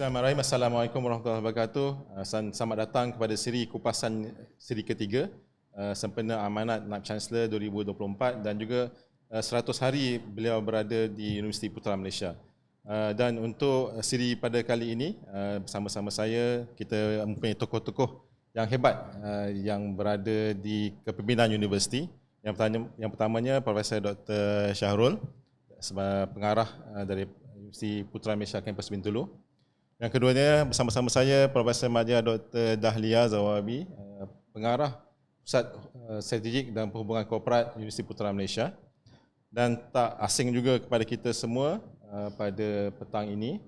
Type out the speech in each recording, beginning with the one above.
Bismillahirrahmanirrahim. Assalamualaikum warahmatullahi wabarakatuh. Selamat datang kepada siri kupasan siri ketiga sempena amanat Naib Chancellor 2024 dan juga 100 hari beliau berada di Universiti Putra Malaysia. Dan untuk siri pada kali ini bersama-sama saya kita mempunyai tokoh-tokoh yang hebat yang berada di kepimpinan universiti. Yang pertamanya Profesor Dr. Syahrul sebagai pengarah dari Universiti Putra Malaysia Kampus Bintulu. Yang keduanya bersama-sama saya Profesor Madya Dr. Dahlia Zawabi, pengarah Pusat Strategik dan Perhubungan Korporat Universiti Putra Malaysia. Dan tak asing juga kepada kita semua pada petang ini,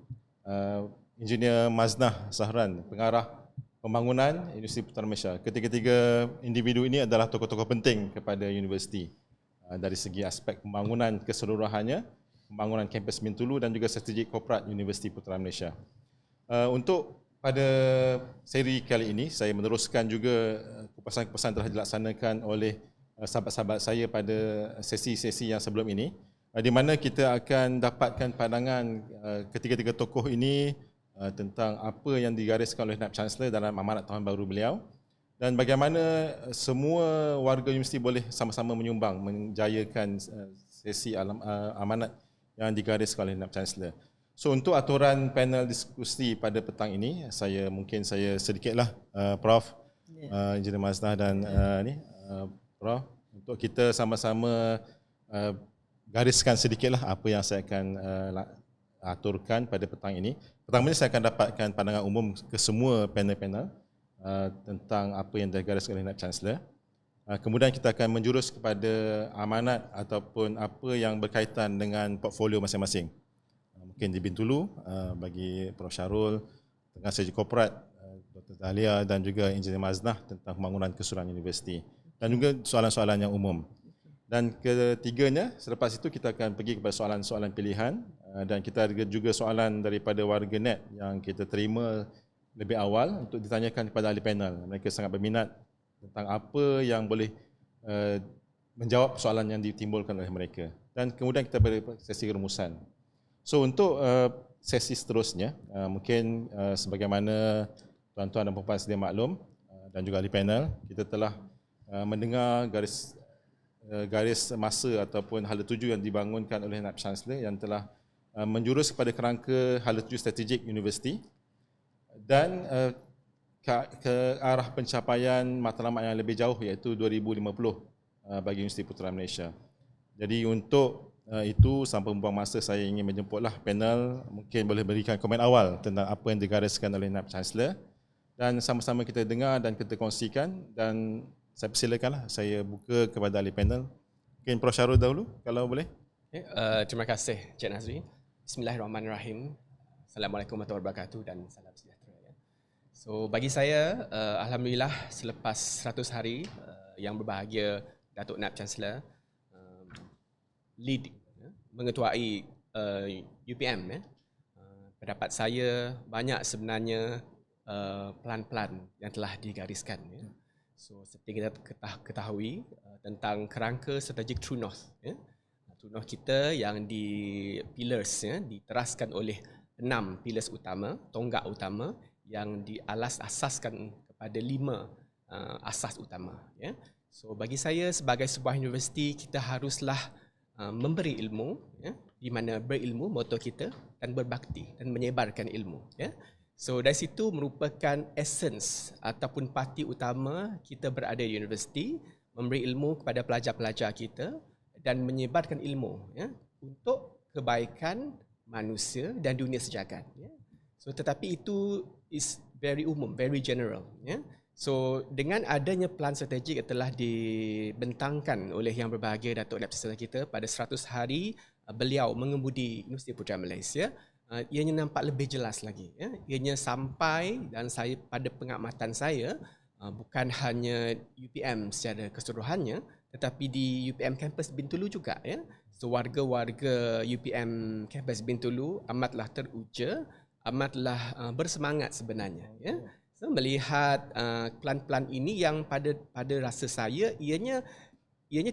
Engineer Maznah Sahran, pengarah pembangunan Universiti Putra Malaysia. Ketiga-tiga individu ini adalah tokoh-tokoh penting kepada universiti dari segi aspek pembangunan keseluruhannya, pembangunan kampus Bintulu dan juga strategik korporat Universiti Putra Malaysia. Untuk pada seri kali ini, saya meneruskan juga kupasan-kupasan telah dilaksanakan oleh sahabat-sahabat saya pada sesi-sesi yang sebelum ini, di mana kita akan dapatkan pandangan ketiga-tiga tokoh ini tentang apa yang digariskan oleh Naib Chancellor dalam amanat tahun baru beliau dan bagaimana semua warga universiti boleh sama-sama menyumbang menjayakan sesi amanat yang digariskan oleh Naib Chancellor. So untuk aturan panel diskusi pada petang ini, saya sedikitlah Prof, Engineer Maznah dan Prof, untuk kita sama-sama gariskan sedikitlah apa yang saya akan aturkan pada petang ini. Pertamanya saya akan dapatkan pandangan umum ke semua panel-panel tentang apa yang digariskan oleh Naib Chancellor. Kemudian kita akan menjurus kepada amanat ataupun apa yang berkaitan dengan portfolio masing-masing. Mungkin di Bintulu bagi Prof Syahrul dengan strategi korporat, Dr. Dahlia dan juga Engineer Maznah tentang pembangunan keseluruhan universiti dan juga soalan-soalan yang umum. Dan ketiganya, selepas itu kita akan pergi kepada soalan-soalan pilihan dan kita ada juga soalan daripada warganet yang kita terima lebih awal untuk ditanyakan kepada ahli panel. Mereka sangat berminat tentang apa yang boleh menjawab soalan yang ditimbulkan oleh mereka. Dan kemudian kita beri sesi rumusan. So untuk sesi seterusnya, mungkin sebagaimana tuan-tuan dan puan sedia maklum dan juga ahli panel, kita telah mendengar garis masa ataupun hala tuju yang dibangunkan oleh Naib Chancellor yang telah menjurus kepada kerangka hala tuju strategik universiti dan ke arah pencapaian matlamat yang lebih jauh iaitu 2050 bagi Universiti Putra Malaysia. Jadi untuk itu sampai membuang masa saya ingin menjemputlah panel, mungkin boleh berikan komen awal tentang apa yang digariskan oleh Naib Chancellor dan sama-sama kita dengar dan kita kongsikan dan saya persilakanlah saya buka kepada ahli panel. Mungkin Prof Syahrul dahulu kalau boleh. Terima kasih Cik Nazri. Bismillahirrahmanirrahim. Assalamualaikum warahmatullahi wabarakatuh dan salam sejahtera. So bagi saya alhamdulillah selepas 100 hari yang berbahagia Datuk Naib Chancellor lead mengetuai UPM, pendapat saya banyak sebenarnya pelan-pelan yang telah digariskan. So seperti kita ketahui tentang kerangka strategik True North. True North kita yang pillars diteraskan oleh 6 pillars utama, tonggak utama yang asaskan kepada 5 asas utama. So bagi saya sebagai sebuah universiti kita haruslah memberi ilmu, di mana berilmu moto kita dan berbakti dan menyebarkan ilmu. So dari situ merupakan essence ataupun parti utama kita berada di universiti, memberi ilmu kepada pelajar-pelajar kita dan menyebarkan ilmu untuk kebaikan manusia dan dunia sejagat. So tetapi itu is very umum, very general. So dengan adanya plan strategik yang telah dibentangkan oleh yang berbahagia Datuk Naib Chancellor kita pada 100 hari beliau mengemudi Universiti Putra Malaysia, ianya nampak lebih jelas lagi. Ianya sampai dan saya pada pengamatan saya bukan hanya UPM secara keseluruhannya tetapi di UPM Kampus Bintulu juga. So warga-warga UPM Kampus Bintulu amatlah teruja, amatlah bersemangat sebenarnya. So, melihat plan-plan ini yang pada rasa saya ianya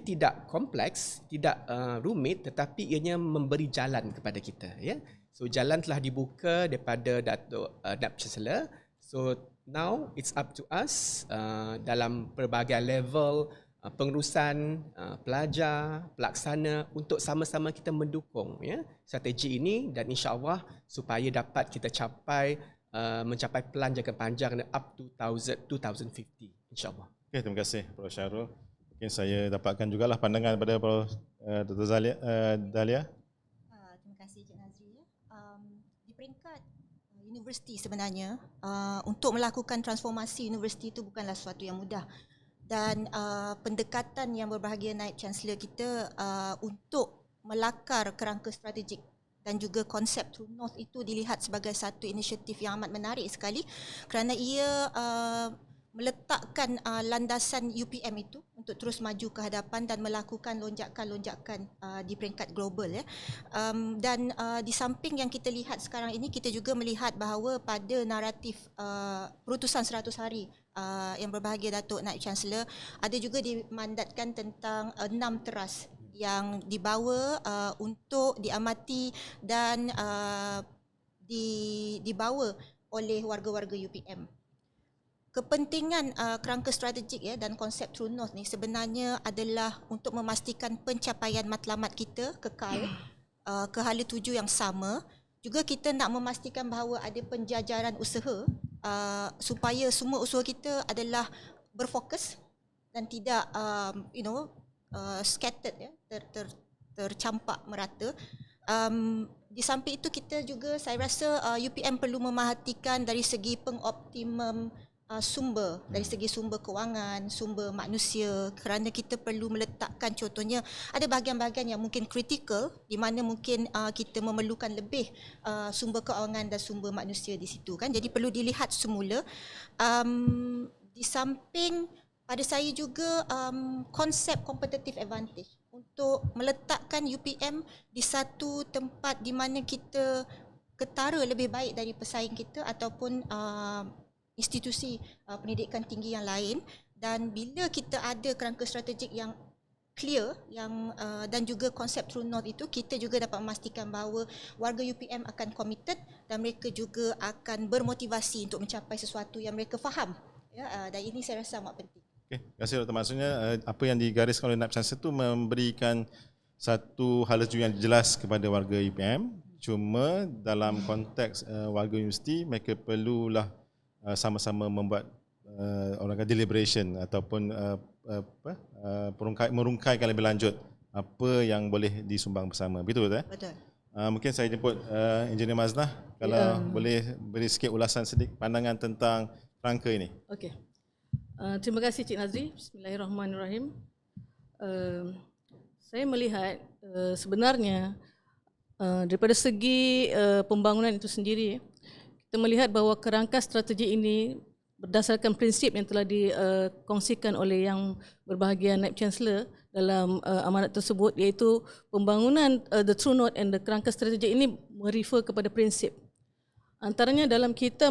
tidak kompleks, tidak rumit tetapi ianya memberi jalan kepada kita. So jalan telah dibuka daripada Datuk Nap Chancellor. So now it's up to us dalam pelbagai level pengurusan, pelajar, pelaksana untuk sama-sama kita mendukung strategi ini dan insya-Allah supaya dapat kita mencapai pelan jangka panjang up to 2050 insya-Allah. Okay, terima kasih Prof. Syarul. Mungkin saya dapatkan jugalah pandangan daripada Prof. Dr. Dahlia. Terima kasih Cik Nazri. Di peringkat universiti sebenarnya, untuk melakukan transformasi universiti itu bukanlah sesuatu yang mudah. Dan pendekatan yang berbahagia Naib Chancellor kita untuk melakar kerangka strategik dan juga konsep True North itu dilihat sebagai satu inisiatif yang amat menarik sekali kerana ia meletakkan landasan UPM itu untuk terus maju ke hadapan dan melakukan lonjakan-lonjakan di peringkat global dan di samping yang kita lihat sekarang ini, kita juga melihat bahawa pada naratif perutusan 100 hari yang berbahagia Datuk Naib Chancellor ada juga dimandatkan tentang 6 teras yang dibawa untuk diamati dan dibawa oleh warga-warga UPM. Kepentingan kerangka strategik dan konsep True North ni sebenarnya adalah untuk memastikan pencapaian matlamat kita kekal ke hala tuju yang sama. Juga kita nak memastikan bahawa ada penjajaran usaha supaya semua usaha kita adalah berfokus dan tidak scattered tercampak merata. Di samping itu kita juga, saya rasa UPM perlu memerhatikan dari segi pengoptimum sumber, dari segi sumber kewangan, sumber manusia, kerana kita perlu meletakkan, contohnya ada bahagian-bahagian yang mungkin kritikal di mana mungkin kita memerlukan lebih sumber kewangan dan sumber manusia di situ kan. Jadi perlu dilihat semula. Di samping pada saya juga konsep competitive advantage untuk meletakkan UPM di satu tempat di mana kita ketara lebih baik dari pesaing kita ataupun institusi pendidikan tinggi yang lain. Dan bila kita ada kerangka strategik yang clear dan juga konsep True North itu, kita juga dapat memastikan bahawa warga UPM akan committed dan mereka juga akan bermotivasi untuk mencapai sesuatu yang mereka faham dan ini saya rasa amat penting. Okay, terima kasih Dr. Maksudnya apa yang digariskan oleh Naib Chancellor itu memberikan satu hala tuju yang jelas kepada warga UPM. Cuma dalam konteks warga universiti, mereka perlulah sama-sama membuat orang kata deliberation ataupun merungkaikan lebih lanjut apa yang boleh disumbang bersama. Betul tak? Betul. Mungkin saya jemput Engineer Maznah kalau boleh beri sikit ulasan sedikit pandangan tentang rangka ini. Okey. Terima kasih Cik Nazri. Bismillahirrahmanirrahim. Saya melihat sebenarnya daripada segi pembangunan itu sendiri, kita melihat bahawa kerangka strategi ini berdasarkan prinsip yang telah dikongsikan oleh Yang Berbahagia Naib Chancellor dalam amanat tersebut, iaitu pembangunan the True North and the kerangka strategi ini merefer kepada prinsip. Antaranya dalam kita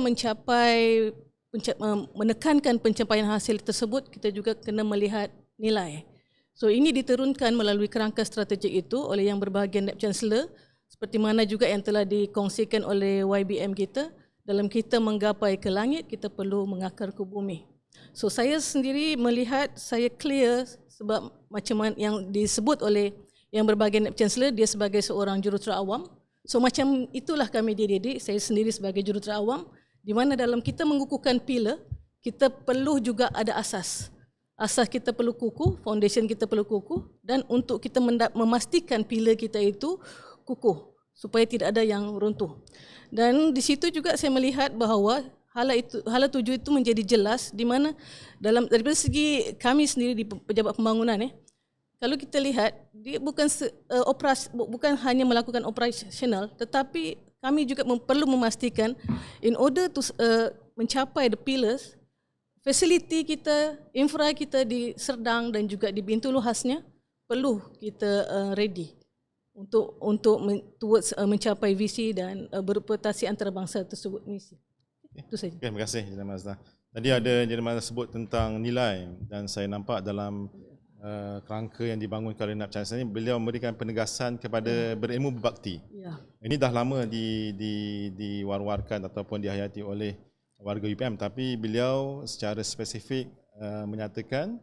menekankan pencapaian hasil tersebut, kita juga kena melihat nilai. So ini diturunkan melalui kerangka strategik itu oleh Yang Berbahagia Naib Chancellor, seperti mana juga yang telah dikongsikan oleh YBM kita. Dalam kita menggapai ke langit, kita perlu mengakar ke bumi. So saya sendiri melihat, saya clear sebab macam yang disebut oleh Yang Berbahagia Naib Chancellor, dia sebagai seorang jurutera awam. So macam itulah kami dididik, saya sendiri sebagai jurutera awam, di mana dalam kita mengukuhkan pilar, kita perlu juga ada asas. Asas kita perlu kukuh, foundation kita perlu kukuh, dan untuk kita memastikan pilar kita itu kukuh supaya tidak ada yang runtuh. Dan di situ juga saya melihat bahawa hala tuju itu menjadi jelas, di mana daripada segi kami sendiri di pejabat pembangunan, kalau kita lihat dia bukan hanya melakukan operasional, tetapi kami juga perlu memastikan in order to mencapai the pillars, fasiliti kita, infra kita di Serdang dan juga di Bintulu khasnya perlu kita ready untuk towards mencapai visi dan berputasi antarabangsa tersebut misi. Itu saja. Okay, terima kasih Engineer Maznah. Tadi ada Engineer Maznah sebut tentang nilai dan saya nampak dalam kerangka yang dibangunkan oleh Naib Chancellor ini, beliau memberikan penegasan kepada berilmu berbakti. Ya. Ini dah lama diwar-warkan ataupun dihayati oleh warga UPM, tapi beliau secara spesifik menyatakan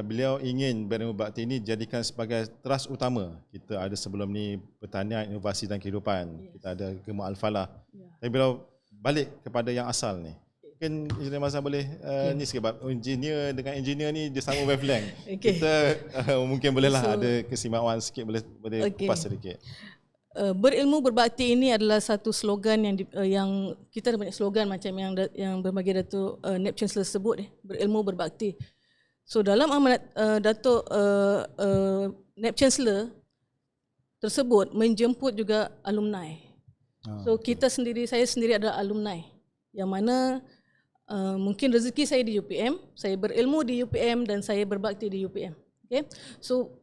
beliau ingin berilmu bakti ini dijadikan sebagai teras utama. Kita ada sebelum ni pertanian, inovasi dan kehidupan. Kita ada Gemuk Al-Falah. Tapi beliau balik kepada yang asal ni. Mungkin Engineer Mazlan boleh ni sikit, sebab engineer dengan engineer ni dia sama wavelength. Kita mungkin bolehlah ada kesimauan sikit, boleh kupas sedikit. Berilmu berbakti ini adalah satu slogan yang kita ada banyak slogan macam yang berbagai Datuk Naib Chancellor sebut, berilmu berbakti. So dalam amanat Datuk Naib Chancellor tersebut menjemput juga alumni. So saya sendiri adalah alumni yang mana mungkin rezeki saya di UPM, saya berilmu di UPM dan saya berbakti di UPM. Okay? So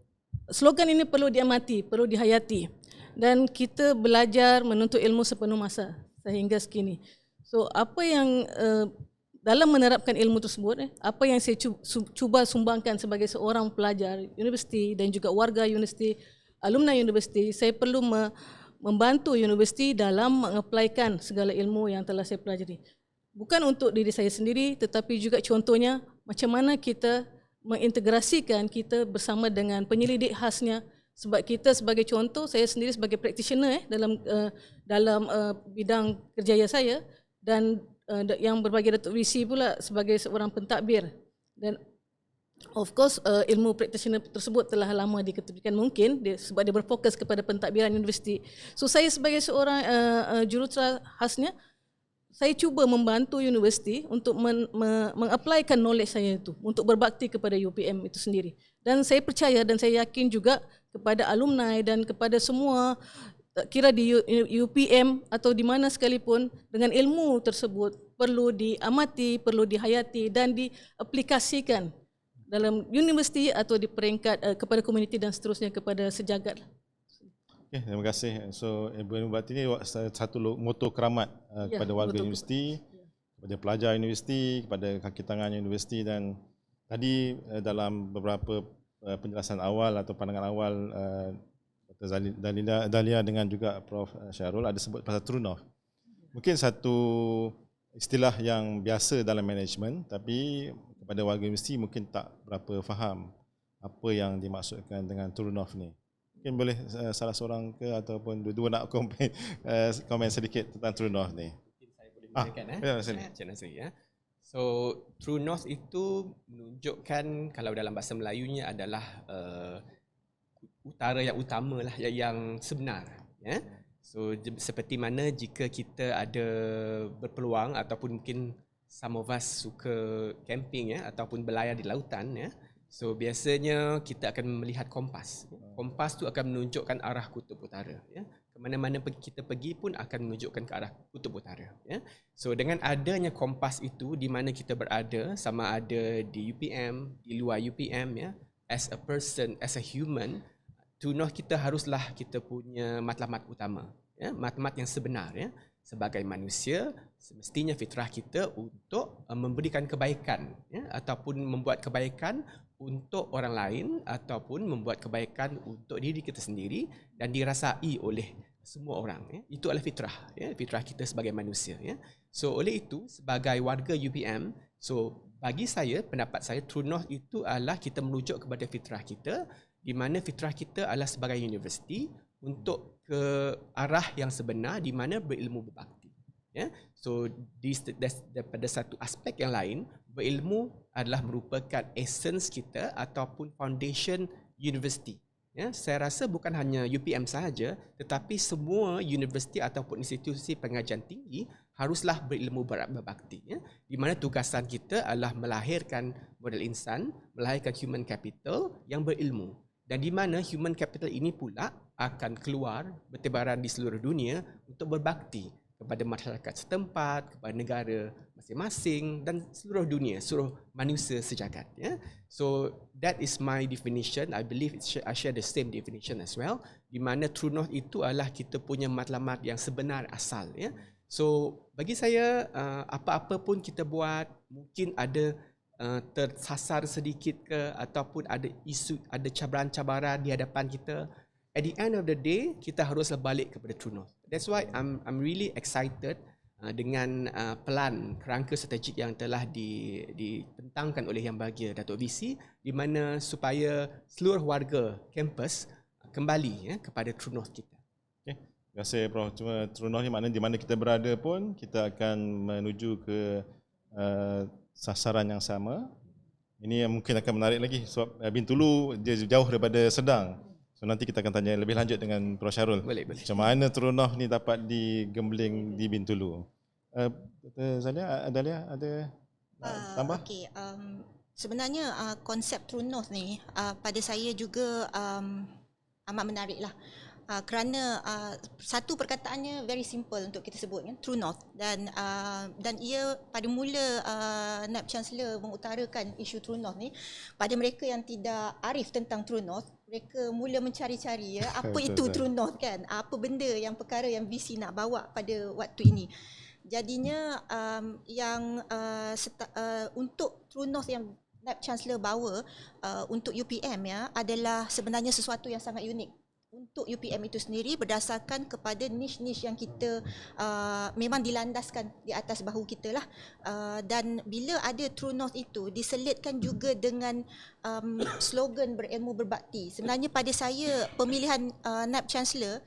slogan ini perlu diamati, perlu dihayati dan kita belajar menuntut ilmu sepenuh masa sehingga sekini. So apa yang dalam menerapkan ilmu tersebut, apa yang saya cuba sumbangkan sebagai seorang pelajar universiti dan juga warga universiti, alumni universiti, saya perlu membantu universiti dalam mengaplikan segala ilmu yang telah saya pelajari. Bukan untuk diri saya sendiri, tetapi juga contohnya macam mana kita mengintegrasikan kita bersama dengan penyelidik khasnya. Sebab kita sebagai contoh, saya sendiri sebagai practitioner dalam bidang kerjaya saya dan yang berbagi Datuk VC pula sebagai seorang pentadbir. Dan of course ilmu practitioner tersebut telah lama diketepikan mungkin sebab dia berfokus kepada pentadbiran universiti. So saya sebagai seorang jurutera khasnya, saya cuba membantu universiti untuk mengaplikan knowledge saya itu untuk berbakti kepada UPM itu sendiri. Dan saya percaya dan saya yakin juga kepada alumni dan kepada semua kira di UPM atau di mana sekalipun, dengan ilmu tersebut perlu diamati, perlu dihayati dan diaplikasikan dalam universiti atau di peringkat kepada komuniti dan seterusnya kepada sejagat. Okay, terima kasih. So berilmu berbakti ini satu moto keramat kepada warga universiti, kepada pelajar universiti, kepada kaki tangan universiti. Dan tadi dalam beberapa penjelasan awal atau pandangan awal Dahlia dengan juga Prof Syahrul ada sebut pasal true north. Mungkin satu istilah yang biasa dalam management, tapi kepada warga universiti mungkin tak berapa faham apa yang dimaksudkan dengan true north ni. Mungkin boleh salah seorang ke ataupun dua-dua nak komen sedikit tentang true north ni. Saya boleh mulakan Encik Nazri ya. So true north itu menunjukkan, kalau dalam bahasa Melayunya adalah utara yang utama lah, yang sebenar ya. So seperti mana jika kita ada berpeluang ataupun mungkin some of us suka camping ya ataupun berlayar di lautan ya. So biasanya kita akan melihat kompas. Kompas tu akan menunjukkan arah kutub utara ya. Ke mana-mana kita pergi pun akan menunjukkan ke arah kutub utara ya. So dengan adanya kompas itu di mana kita berada, sama ada di UPM, di luar UPM ya, as a person, as a human, true north kita haruslah kita punya matlamat utama ya, matlamat yang sebenar ya. Sebagai manusia semestinya fitrah kita untuk memberikan kebaikan ya, ataupun membuat kebaikan untuk orang lain ataupun membuat kebaikan untuk diri kita sendiri dan dirasai oleh semua orang ya. Itu adalah fitrah ya, fitrah kita sebagai manusia ya. So oleh itu sebagai warga UPM, so bagi saya, pendapat saya, true north itu adalah kita merujuk kepada fitrah kita, di mana fitrah kita adalah sebagai universiti untuk ke arah yang sebenar di mana berilmu berbakti ya. So daripada satu aspek yang lain, berilmu adalah merupakan essence kita ataupun foundation universiti ya. Saya rasa bukan hanya UPM sahaja, tetapi semua universiti ataupun institusi pengajian tinggi haruslah berilmu berbakti ya. Di mana tugasan kita adalah melahirkan model insan, melahirkan human capital yang berilmu. Dan di mana human capital ini pula akan keluar bertebaran di seluruh dunia untuk berbakti kepada masyarakat setempat, kepada negara masing-masing dan seluruh dunia, seluruh manusia sejagat ya. So that is my definition. I believe I share the same definition as well. Di mana true north itu adalah kita punya matlamat yang sebenar asal ya. So bagi saya apa-apa pun kita buat, mungkin ada tersasar sedikit ke ataupun ada isu, ada cabaran-cabaran di hadapan kita, at the end of the day kita haruslah balik kepada true north. That's why I'm really excited dengan pelan kerangka strategik yang telah ditentangkan oleh Yang Bahagia Datuk VC, di mana supaya seluruh warga kampus kembali kepada true north kita. Okay. Terima kasih Prof. Cuma true north ni maknanya di mana kita berada pun kita akan menuju ke sasaran yang sama. Ini yang mungkin akan menarik lagi sebab Bintulu dia jauh daripada Sedang. So nanti kita akan tanya lebih lanjut dengan Prof. Syarul. Boleh. Macam mana true north ni dapat digembling di Bintulu. Dr. Adalia ada tambah? Okey, sebenarnya konsep true north ni pada saya juga amat menarik lah. Kerana satu perkataannya very simple untuk kita sebut kan, true north, dan ia pada mula NAB Chancellor mengutarakan isu true north ni pada mereka yang tidak arif tentang true north, mereka mula mencari-cari apa itu true north kan, apa benda yang perkara yang VC nak bawa pada waktu ini. Jadinya untuk true north yang NAB Chancellor bawa untuk UPM adalah sebenarnya sesuatu yang sangat unik untuk UPM itu sendiri, berdasarkan kepada niche-niche yang kita memang dilandaskan di atas bahu kita lah, dan bila ada true north itu diselitkan juga dengan slogan berilmu berbakti. Sebenarnya pada saya pemilihan NAB Chancellor,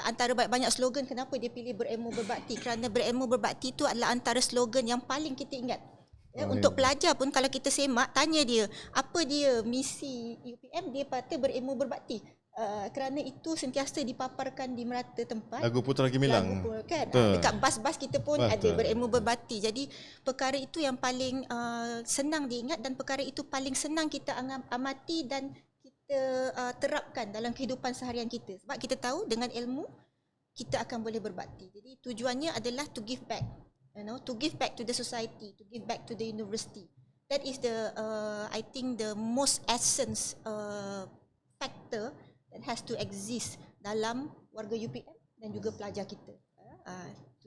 antara banyak slogan kenapa dia pilih berilmu berbakti, kerana berilmu berbakti itu adalah antara slogan yang paling kita ingat. Untuk pelajar pun kalau kita semak, tanya dia apa dia misi UPM, dia kata berilmu berbakti. Kerana itu sentiasa dipaparkan di merata tempat. Lagu Putra Gemilang. Lagu kan? Dekat bas-bas kita pun ada berilmu berbakti. Jadi perkara itu yang paling senang diingat, dan perkara itu paling senang kita amati dan kita terapkan dalam kehidupan seharian kita. Sebab kita tahu dengan ilmu kita akan boleh berbakti. Jadi tujuannya adalah to give back. To give back to the society, to give back to the university. That is the I think the most essence factor that has to exist dalam warga UPM dan juga pelajar kita.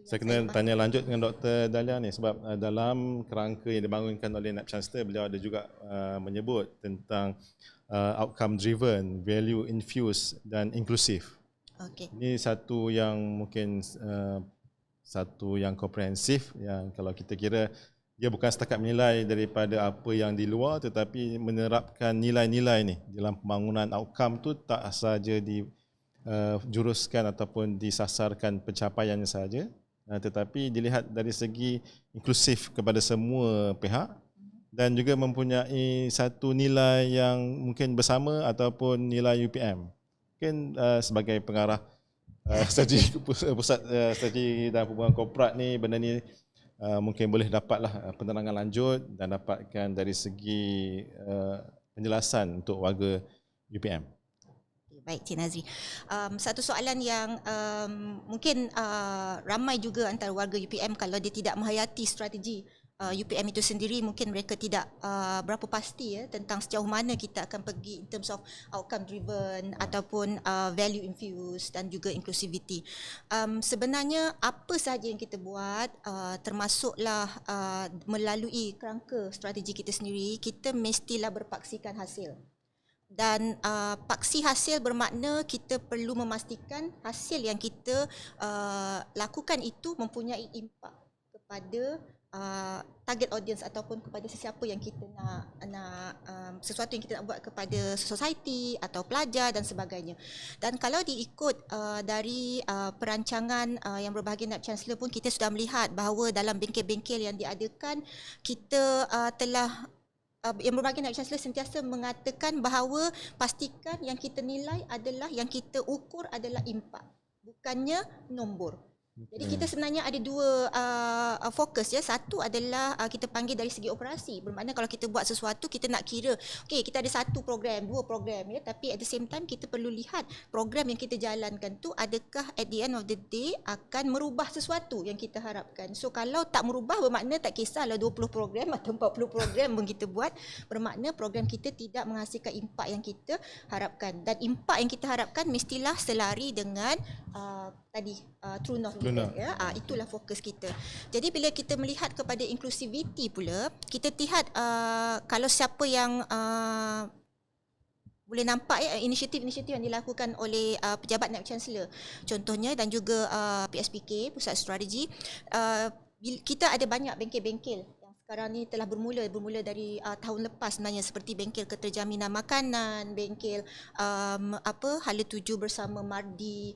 Saya kena tanya lanjut dengan Dr. Dahlia ni sebab dalam kerangka yang dibangunkan oleh NAB Chancellor, beliau ada juga menyebut tentang outcome driven, value infused dan inklusif. Okay. Ini satu yang mungkin satu yang komprehensif, yang kalau kita kira dia bukan setakat menilai daripada apa yang di luar, tetapi menerapkan nilai-nilai ni dalam pembangunan outcome tu tak sahaja dijuruskan ataupun disasarkan pencapaiannya sahaja, tetapi dilihat dari segi inklusif kepada semua pihak dan juga mempunyai satu nilai yang mungkin bersama ataupun nilai UPM. Mungkin sebagai pengarah strategi pusat strategi dan perhubungan korporat ni, benda ni mungkin boleh dapatlah penerangan lanjut dan dapatkan dari segi penjelasan untuk warga UPM. Baik, Cik Nazri. Satu soalan yang mungkin ramai juga antara warga UPM, kalau dia tidak menghayati strategi UPM itu sendiri, mungkin mereka tidak berapa pasti tentang sejauh mana kita akan pergi in terms of outcome driven ataupun value infused dan juga inclusivity. Sebenarnya apa sahaja yang kita buat, termasuklah melalui kerangka strategi kita sendiri, kita mestilah berpaksikan hasil. Dan paksi hasil bermakna kita perlu memastikan hasil yang kita lakukan itu mempunyai impak kepada target audience ataupun kepada sesiapa yang kita nak sesuatu yang kita nak buat kepada society atau pelajar dan sebagainya. Dan kalau diikut dari perancangan yang berbahagia NAB Chancellor pun, kita sudah melihat bahawa dalam bengkel-bengkel yang diadakan, kita telah yang berbahagia NAB Chancellor sentiasa mengatakan bahawa pastikan yang kita nilai adalah, yang kita ukur adalah impak, bukannya nombor. Jadi kita sebenarnya ada dua fokus. Satu adalah kita panggil dari segi operasi. Bermakna kalau kita buat sesuatu, kita nak kira, okey, kita ada satu program, dua program, tapi at the same time kita perlu lihat program yang kita jalankan tu adakah at the end of the day akan merubah sesuatu yang kita harapkan. So kalau tak merubah, bermakna tak kisahlah 20 program atau 40 program pun kita buat, bermakna program kita tidak menghasilkan impak yang kita harapkan. Dan impak yang kita harapkan mestilah selari dengan tadi True North True North. ya, itulah fokus kita. Jadi bila kita melihat kepada inclusivity pula, kita lihat kalau siapa yang boleh nampak ya inisiatif-inisiatif yang dilakukan oleh pejabat Naib Chancellor contohnya, dan juga PSPK Pusat Strategi, kita ada banyak bengkel-bengkel yang sekarang ni telah bermula dari tahun lepas sebenarnya, seperti bengkel keterjaminan makanan, bengkel Hala Tuju bersama Mardi,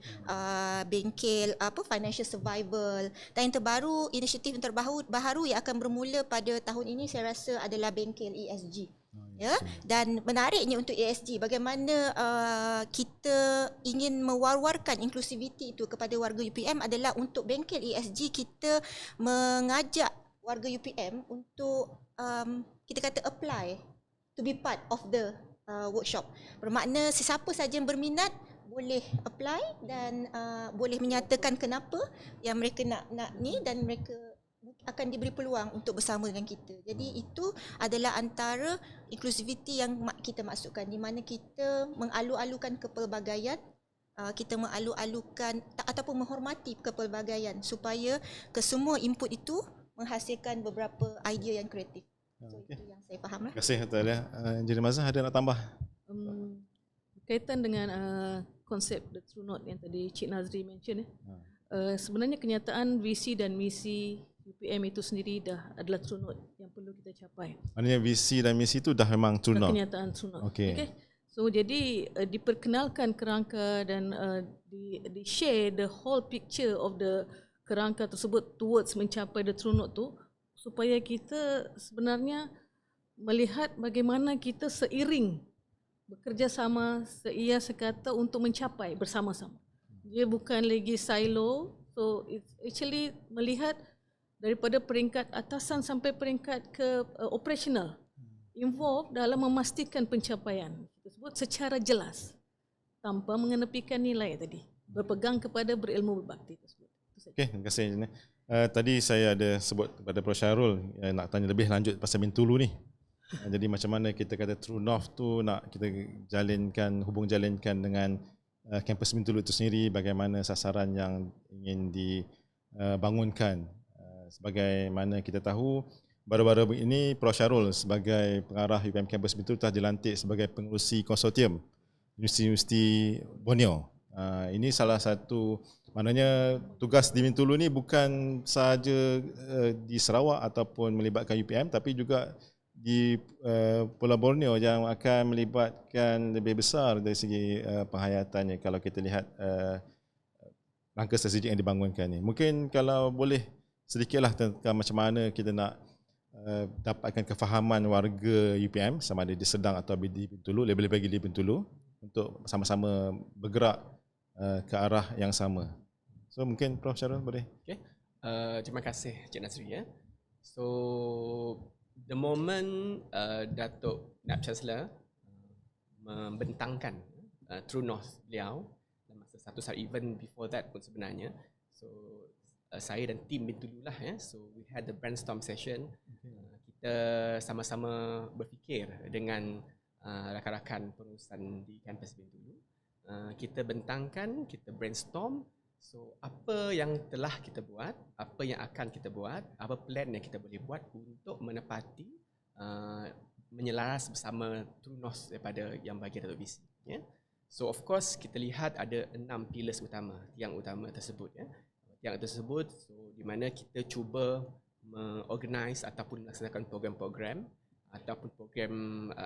bengkel financial survival, dan yang terbaru, inisiatif yang terbaru yang akan bermula pada tahun ini saya rasa adalah bengkel ESG. Ya, dan menariknya untuk ESG, bagaimana kita ingin mewar-warkan inklusiviti itu kepada warga UPM adalah untuk bengkel ESG kita mengajak warga UPM untuk kita kata apply to be part of the workshop. Bermakna sesiapa saja yang berminat boleh apply dan boleh menyatakan kenapa yang mereka nak ni, dan mereka akan diberi peluang untuk bersama dengan kita. Jadi itu adalah antara inclusivity yang kita maksudkan, di mana kita mengalu-alukan kepelbagaian, kita mengalu-alukan ataupun menghormati kepelbagaian supaya kesemua input itu menghasilkan beberapa idea yang kreatif. So itu yang saya faham lah. Terima kasih Dr. Alia. Engineer Mazhar ada nak tambah? Berkaitan dengan konsep the True North yang tadi Cik Nazri mention, sebenarnya kenyataan visi dan misi UPM itu sendiri adalah True North yang perlu kita capai. Maknanya visi dan misi itu dah memang True North. Kenyataan True North. Okay. So jadi diperkenalkan kerangka dan di share the whole picture of the kerangka tersebut towards mencapai the True North tu, supaya kita sebenarnya melihat bagaimana kita seiring bekerjasama seia sekata untuk mencapai bersama-sama. Dia bukan lagi silo. So it's actually melihat daripada peringkat atasan sampai peringkat ke operational, involved dalam memastikan pencapaian tersebut secara jelas tanpa mengenepikan nilai tadi, berpegang kepada berilmu berbakti tersebut. Okey, terima kasih Engineer. Tadi saya ada sebut kepada Prof Syarul nak tanya lebih lanjut pasal Bintulu ni. Jadi macam mana kita kata True North tu nak kita jalinkan dengan kampus Bintulu itu sendiri, bagaimana sasaran yang ingin dibangunkan. Sebagaimana kita tahu, baru-baru ini Prof Syarul sebagai pengarah UPM Kampus Bintulu telah dilantik sebagai pengerusi konsortium Universiti Borneo. Ini salah satu, maknanya tugas di Bintulu ni bukan sahaja di Sarawak ataupun melibatkan UPM, tapi juga di Pulau Borneo yang akan melibatkan lebih besar dari segi penghayatannya kalau kita lihat langkah strategik yang dibangunkan ni. Mungkin kalau boleh sedikitlah tentang macam mana kita nak dapatkan kefahaman warga UPM sama ada di Sedang atau di Bintulu, lebih-lebih lagi di Bintulu, untuk sama-sama bergerak ke arah yang sama. So mungkin Prof Syarul boleh. Okay. Terima kasih Cik Nazri ya. So the moment Datuk Naib Chancellor membentangkan True North beliau dalam masa satu saat, even before that pun sebenarnya. So saya dan tim Bintulu lah ya. So we had the brainstorm session. Kita sama-sama berfikir dengan rakan-rakan pengurusan di kampus Bintulu. Kita bentangkan, kita brainstorm. So apa yang telah kita buat, apa yang akan kita buat, apa plan yang kita boleh buat untuk menepati menyelaras bersama True North daripada yang bagi Datuk Visi ya. So of course kita lihat ada 6 pillars utama, tiang utama tersebut ya. Yang tersebut, so di mana kita cuba mengorganize ataupun melaksanakan program-program ataupun program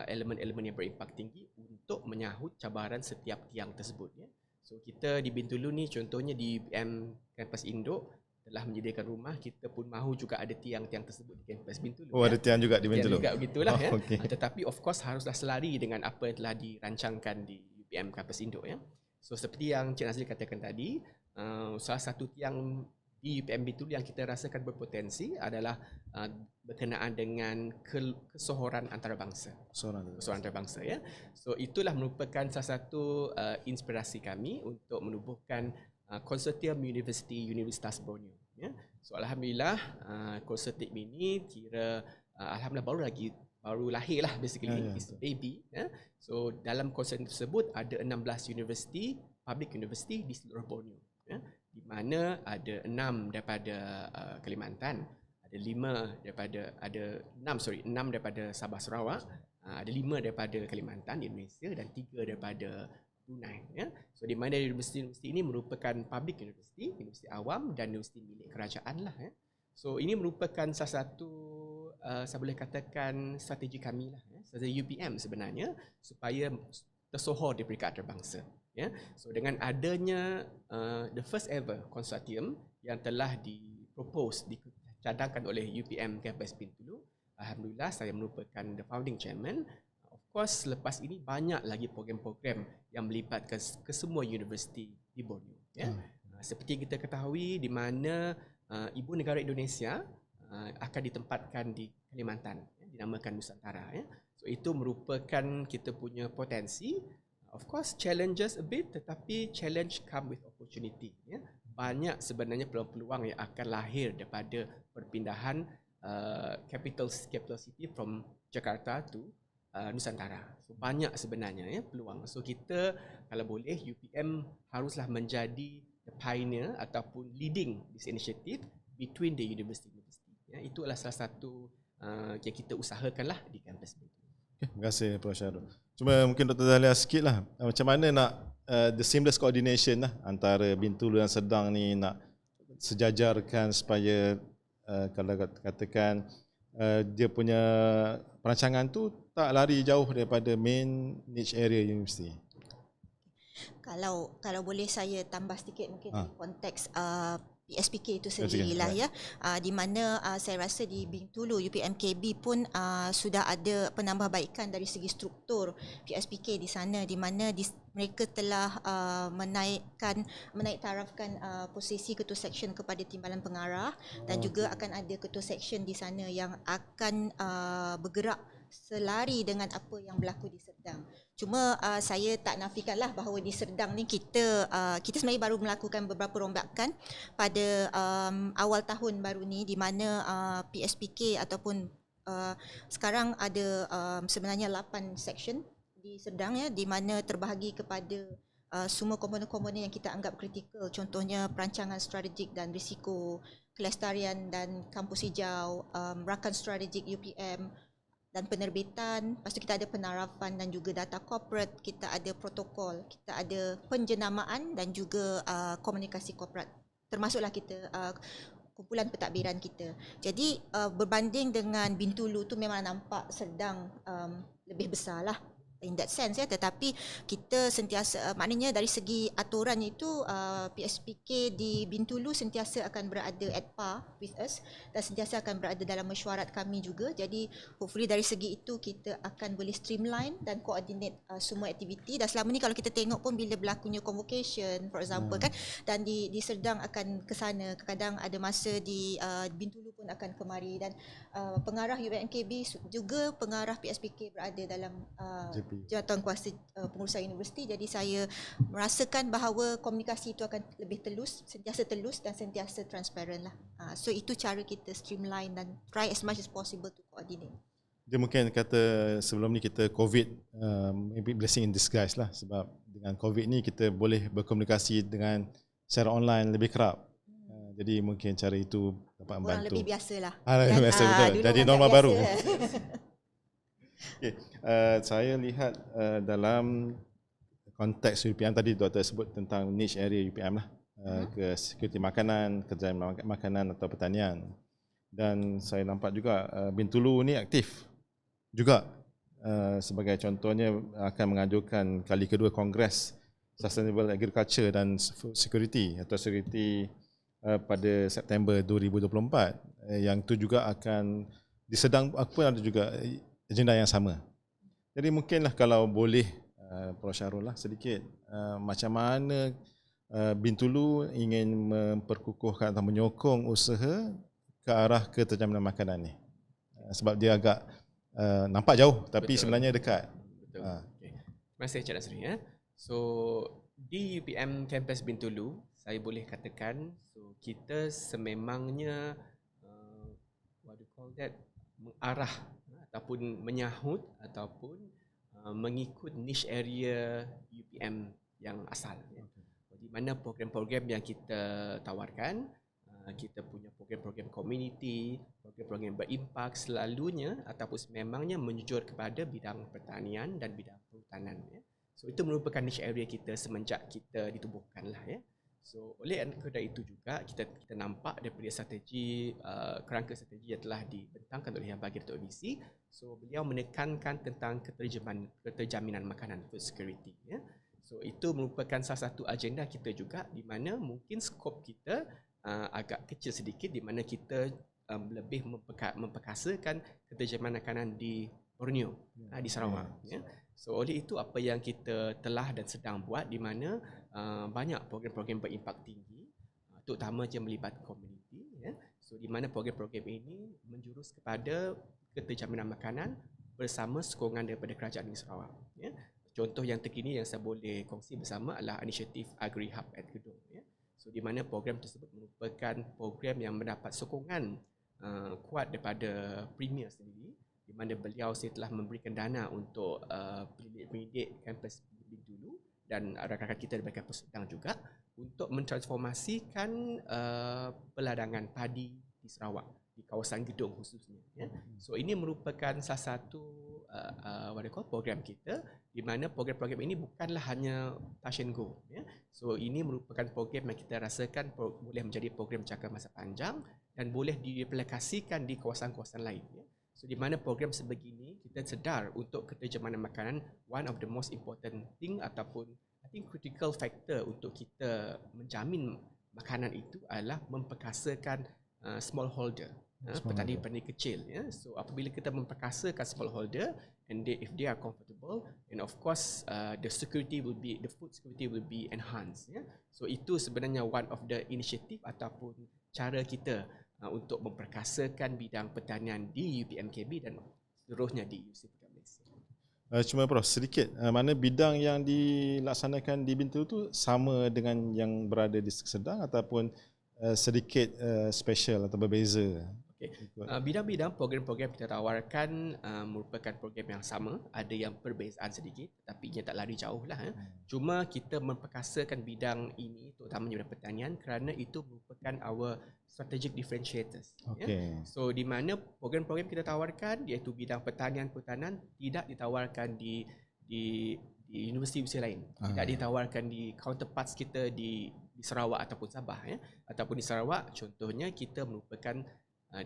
elemen-elemen yang berimpak tinggi untuk menyahut cabaran setiap tiang tersebut ya. So kita di Bintulu ni contohnya di UPM Kampus Induk telah menyediakan rumah, kita pun mahu juga ada tiang-tiang tersebut di kampus Bintulu. Oh ya. Ada tiang juga di Bintulu. Tiang juga begitulah ya. Okay. Tetapi of course haruslah selari dengan apa yang telah dirancangkan di UPM Kampus Induk ya. So seperti yang Cik Nazri katakan tadi, salah satu tiang di UPM Bintulu yang kita rasakan berpotensi adalah berkenaan dengan kesohoran antarabangsa. Kesohoran antarabangsa ya. So itulah merupakan salah satu inspirasi kami untuk menubuhkan konsortium Universitas Borneo ya. So alhamdulillah konsortium ini kira alhamdulillah baru lahir lah basically, it's a baby ya. So dalam konsortium tersebut ada 16 universiti, public university di seluruh Borneo ya. Di mana ada 6 daripada Kalimantan, ada 6 daripada Sabah Sarawak, ada 5 daripada Kalimantan di Indonesia dan 3 daripada Brunei. Ya. So di mana universiti-universiti ini merupakan public universiti awam dan universiti milik kerajaan lah. Ya. So ini merupakan salah satu saya boleh katakan strategi kami lah, ya, strategi UPM sebenarnya supaya tersohor di peringkat antarabangsa. Ya. So dengan adanya the first ever konsortium yang telah dicadangkan oleh UPM Campus Bintulu, alhamdulillah saya merupakan the founding chairman. Of course selepas ini banyak lagi program-program yang melibatkan ke semua universiti di Borneo. Ya. Seperti kita ketahui di mana ibu negara Indonesia akan ditempatkan di Kalimantan, ya, dinamakan Nusantara. Ya. So itu merupakan kita punya potensi. Of course challenges a bit, tetapi challenge come with opportunity. Ya. Banyak sebenarnya peluang-peluang yang akan lahir daripada perpindahan capital city from Jakarta to Nusantara. So banyak sebenarnya ya peluang. So kita kalau boleh UPM haruslah menjadi the pioneer ataupun leading this initiative between the university. Ya, itu adalah salah satu yang kita usahakanlah di kampus ini. Terima kasih Prof. Syarul. Cuma mungkin Dr. Dahlia sikit lah, macam mana nak the seamless coordination lah antara Bintulu dan Sedang ni nak sejajarkan supaya kalau katakan dia punya perancangan tu tak lari jauh daripada main niche area universiti. Kalau boleh saya tambah sedikit mungkin di konteks PSPK itu sendirilah ya, di mana saya rasa di Bintulu UPMKB pun sudah ada penambahbaikan dari segi struktur PSPK di sana, di mana mereka telah menaik tarafkan posisi ketua seksyen kepada timbalan pengarah dan juga akan ada ketua seksyen di sana yang akan bergerak selari dengan apa yang berlaku di Serdang. Cuma saya tak nafikanlah bahawa di Serdang ni kita sebenarnya baru melakukan beberapa rombakan pada awal tahun baru ni, di mana PSPK ataupun sekarang ada sebenarnya 8 section di Serdang ya, di mana terbahagi kepada semua komponen-komponen yang kita anggap kritikal, contohnya perancangan strategik dan risiko, kelestarian dan kampus hijau, rakan strategik UPM dan penerbitan. Lepas tu kita ada penarafan dan juga data corporate, kita ada protokol, kita ada penjenamaan dan juga komunikasi korporat. Termasuklah kita kumpulan pentadbiran kita. Jadi berbanding dengan Bintulu tu memang nampak Serdang lebih besar lah in that sense ya, tetapi kita sentiasa maknanya dari segi aturan itu PSPK di Bintulu sentiasa akan berada at par with us dan sentiasa akan berada dalam mesyuarat kami juga. Jadi hopefully dari segi itu kita akan boleh streamline dan coordinate semua aktiviti. Dan selama ni kalau kita tengok pun bila berlakunya convocation for example kan, dan di Serdang akan ke sana, kadang ada masa di Bintulu pun akan kemari, dan pengarah UMKB juga pengarah PSPK berada dalam jawatan kuasa pengurusan universiti. Jadi saya merasakan bahawa komunikasi itu akan lebih sentiasa telus dan sentiasa transparent lah. So itu cara kita streamline dan try as much as possible to coordinate. Dia mungkin kata sebelum ni kita COVID maybe blessing in disguise lah, sebab dengan COVID ni kita boleh berkomunikasi dengan secara online lebih kerap. Jadi mungkin cara itu dapat membantu. Orang lebih biasa lah. Lebih biasa, betul. Jadi norma baru. Okay. Saya lihat dalam konteks UPM tadi Doktor sebut tentang niche area UPM lah, ke security makanan, kerjaan makanan atau pertanian. Dan saya nampak juga Bintulu ni aktif juga, sebagai contohnya akan mengajukan kali kedua Kongres Sustainable Agriculture dan Food Security atau Security pada September 2024, yang tu juga akan di Sedang pun ada juga agenda yang sama. Jadi mungkinlah kalau boleh Prof. Syarul lah sedikit macam mana Bintulu ingin memperkukuhkan atau menyokong usaha ke arah keterjaminan makanan ni, sebab dia agak nampak jauh tapi sebenarnya dekat. Betul. Okay. Terima kasih Cik Nasri. So di UPM Campus Bintulu saya boleh katakan kita sememangnya what do you call that, mengarah ataupun menyahut ataupun mengikut niche area UPM yang asal. di mana program-program yang kita tawarkan, kita punya program-program community, program-program berimpak selalunya ataupun sememangnya menjujur kepada bidang pertanian dan bidang perhutanan. So itu merupakan niche area kita semenjak kita ditubuhkan lah ya. So oleh kerana itu juga kita nampak daripada strategi kerangka strategi yang telah dibentangkan oleh Yang Berhormat Datuk OBC. So beliau menekankan tentang keterjaminan makanan, food security ya. So itu merupakan salah satu agenda kita juga, di mana mungkin skop kita agak kecil sedikit, di mana kita lebih memperkasakan keterjaminan makanan di Borneo, di Sarawak ya. So oleh itu apa yang kita telah dan sedang buat, di mana banyak program-program berimpak tinggi, terutama yang melibatkan komuniti ya. So di mana program-program ini menjurus kepada keterjaminan makanan bersama sokongan daripada Kerajaan Negeri Sarawak ya. Contoh yang terkini yang saya boleh kongsi bersama adalah inisiatif Agri Hub at Gedong ya. So di mana program tersebut merupakan program yang mendapat sokongan kuat daripada Premier sendiri, di mana beliau telah memberikan dana untuk pendidik kampus dulu, dan rakan-rakan kita daripada kampus sedang juga untuk mentransformasikan peladangan padi di Sarawak, di kawasan Gedong khususnya ya. So ini merupakan salah satu program kita, di mana program-program ini bukanlah hanya touch and go ya. So ini merupakan program yang kita rasakan boleh menjadi program jangka masa panjang dan boleh diaplikasikan di kawasan-kawasan lain ya. So di mana program sebegini kita sedar untuk keterjaminan makanan, one of the most important thing ataupun I think critical factor untuk kita menjamin makanan itu adalah memperkasakan smallholder, petani-petani kecil ya. So apabila kita memperkasakan smallholder and if they are comfortable, and of course the food security will be enhanced ya. So itu sebenarnya one of the initiative ataupun cara kita untuk memperkasakan bidang pertanian di UPMKB dan seluruhnya di UC Putra Malaysia. Cuma Prof, sedikit, mana bidang yang dilaksanakan di Bintulu tu sama dengan yang berada di Sedang ataupun sedikit special atau berbeza? Bidang-bidang program-program kita tawarkan merupakan program yang sama, ada yang perbezaan sedikit tapi ia tak lari jauh lah. Cuma kita memperkasakan bidang ini, terutamanya bidang pertanian, kerana itu merupakan our strategic differentiators. Ya. So di mana program-program kita tawarkan iaitu bidang pertanian tidak ditawarkan di universiti lain, tidak ditawarkan di counterparts kita di Sarawak ataupun Sabah ya. Ataupun di Sarawak contohnya kita merupakan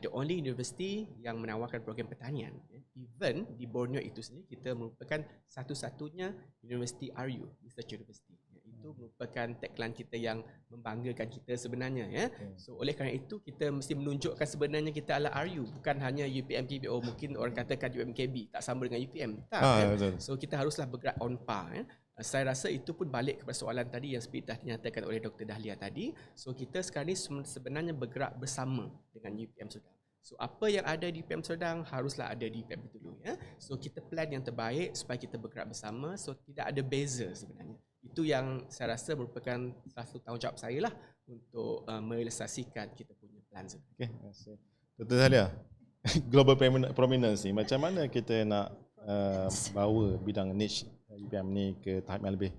the only university yang menawarkan program pertanian. Even di Borneo itu sendiri kita merupakan satu-satunya universiti RU, Research University. Itu merupakan tagline kita yang membanggakan kita sebenarnya ya. So oleh kerana itu kita mesti menunjukkan sebenarnya kita adalah RU, bukan hanya UPMKB. Oh mungkin orang katakan UPMKB tak sama dengan UPM. Tak kan? So kita haruslah bergerak on par ya. Saya rasa itu pun balik kepada soalan tadi yang seperti dah dinyatakan oleh Dr. Dahlia tadi. So kita sekarang ni sebenarnya bergerak bersama dengan UPM Sedang. So apa yang ada di UPM Sedang haruslah ada di UPM Bintulu ya. So kita plan yang terbaik supaya kita bergerak bersama, so tidak ada beza sebenarnya. Itu yang saya rasa merupakan satu tanggungjawab saya lah untuk merealisasikan kita punya plan sebenarnya. Okey, terima kasih. Dr. Dahlia, global prominence ni macam mana kita nak bawa bidang niche UPM ni ke tahap yang lebih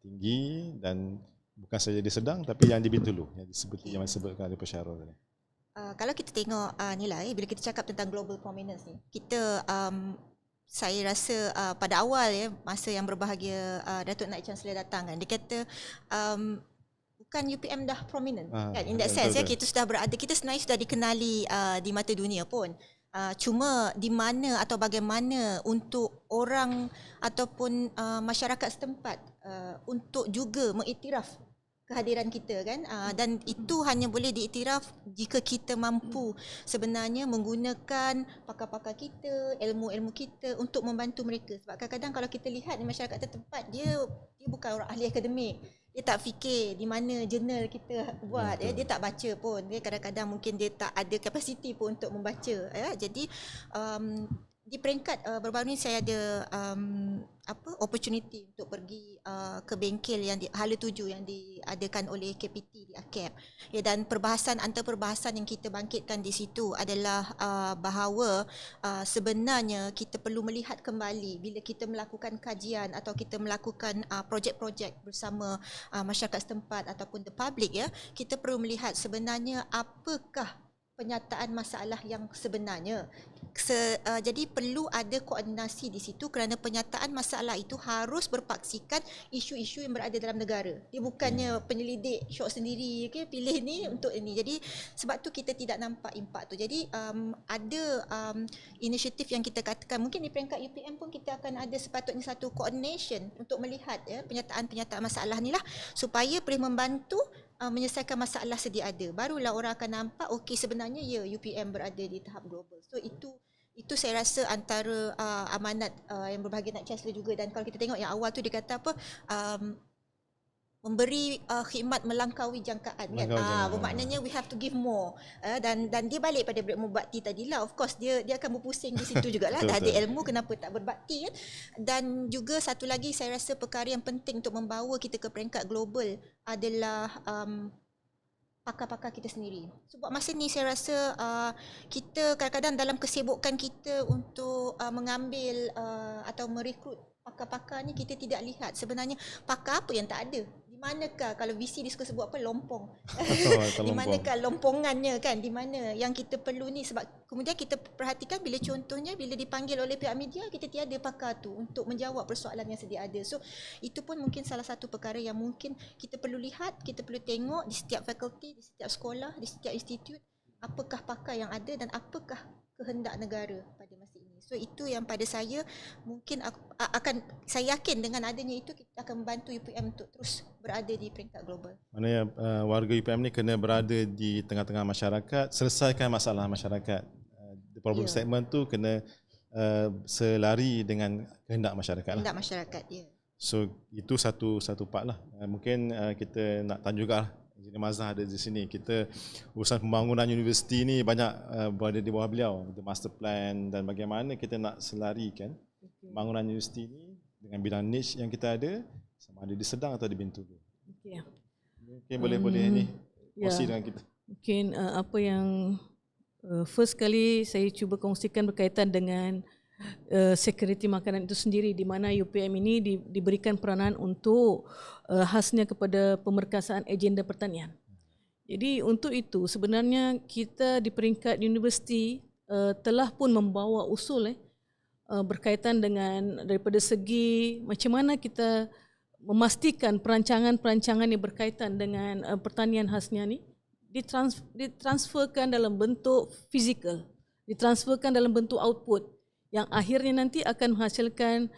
tinggi, dan bukan saja di Sedang tapi yang di Bintulu yang seperti yang disebutkan oleh Pesyarul tadi. Kalau kita tengok nilai, bila kita cakap tentang global prominence ni, kita saya rasa pada awal ya, masa yang berbahagia Datuk Naib Chancellor datang kan, dia kata bukan UPM dah prominent kan, in that sense ya, kita sudah berada, kita sebenarnya sudah dikenali di mata dunia pun. Cuma di mana atau bagaimana untuk orang ataupun masyarakat setempat untuk juga mengiktiraf kehadiran kita kan, dan itu hanya boleh diiktiraf jika kita mampu sebenarnya menggunakan pakar-pakar kita, ilmu-ilmu kita untuk membantu mereka. Sebab kadang-kadang kalau kita lihat di masyarakat setempat, dia bukan orang ahli akademik, dia tak fikir di mana jurnal kita buat ya, dia tak baca pun, dia kadang-kadang mungkin dia tak ada kapasiti pun untuk membaca ya. Jadi di peringkat baru-baru ni saya ada opportunity untuk pergi ke bengkel yang hala 7 yang diadakan oleh KPT di AKAP. Ya, dan antara perbahasan yang kita bangkitkan di situ adalah bahawa sebenarnya kita perlu melihat kembali bila kita melakukan kajian atau kita melakukan projek-projek bersama masyarakat setempat ataupun the public, ya, kita perlu melihat sebenarnya apakah penyataan masalah yang sebenarnya. Jadi perlu ada koordinasi di situ kerana penyataan masalah itu harus berpaksikan isu-isu yang berada dalam negara. Dia bukannya penyelidik syok sendiri, okay, pilih ni untuk ini. Jadi sebab tu kita tidak nampak impak tu. Jadi ada inisiatif yang kita katakan mungkin di peringkat UPM pun kita akan ada sepatutnya satu coordination untuk melihat, ya, penyataan masalah ni lah supaya boleh membantu menyelesaikan masalah sedia ada. Barulah orang akan nampak okey sebenarnya ya UPM berada di tahap global. So itu saya rasa antara amanat yang berbahagia Nak Chancellor juga. Dan kalau kita tengok yang awal tu dia kata apa, memberi khidmat melangkaui jangkaan, kan. Bermaknanya we have to give more. Dan dia balik pada berbakti tadilah. Of course dia akan berpusing di situ jugalah. Dah ada ilmu, kenapa tak berbakti, kan. Dan juga satu lagi saya rasa perkara yang penting untuk membawa kita ke peringkat global adalah pakar-pakar kita sendiri. Sebab masa ni saya rasa kita kadang-kadang dalam kesibukan kita untuk mengambil atau merekrut pakar-pakar ni, kita tidak lihat sebenarnya pakar apa yang tak ada. Di manakah, kalau VC dia suka sebut apa, lompong. Di manakah lompongannya, kan? Di mana yang kita perlu ni. Sebab kemudian kita perhatikan bila contohnya bila dipanggil oleh pihak media, kita tiada pakar tu untuk menjawab persoalan yang sedia ada. So itu pun mungkin salah satu perkara yang mungkin kita perlu lihat, kita perlu tengok di setiap fakulti, di setiap sekolah, di setiap institut, apakah pakar yang ada dan apakah kehendak negara pada masa ini. So itu yang pada saya mungkin saya yakin dengan adanya itu kita akan membantu UPM untuk terus berada di peringkat global. Maknanya warga UPM ni kena berada di tengah-tengah masyarakat, selesaikan masalah masyarakat. The problem statement tu kena selari dengan kehendak masyarakat. Kehendak masyarakat, ya. So itu satu part lah. Mungkin kita nak tanya juga lah, Engineer Mazhar ada di sini. Kita urusan pembangunan universiti ni banyak berada di bawah beliau, the master plan, dan bagaimana kita nak selarikan pembangunan universiti ni dengan bidang niche yang kita ada, sama ada di Sedang atau di Bintulu. Mungkin boleh ni kongsi dengan kita. Mungkin apa yang first kali saya cuba kongsikan berkaitan dengan security makanan itu sendiri, di mana UPM ini diberikan peranan untuk khasnya kepada pemerkasaan agenda pertanian. Jadi untuk itu sebenarnya kita di peringkat universiti telah pun membawa usul berkaitan dengan daripada segi macam mana kita memastikan perancangan-perancangan yang berkaitan dengan pertanian khasnya ni ditransferkan dalam bentuk fizikal, ditransferkan dalam bentuk output yang akhirnya nanti akan menghasilkan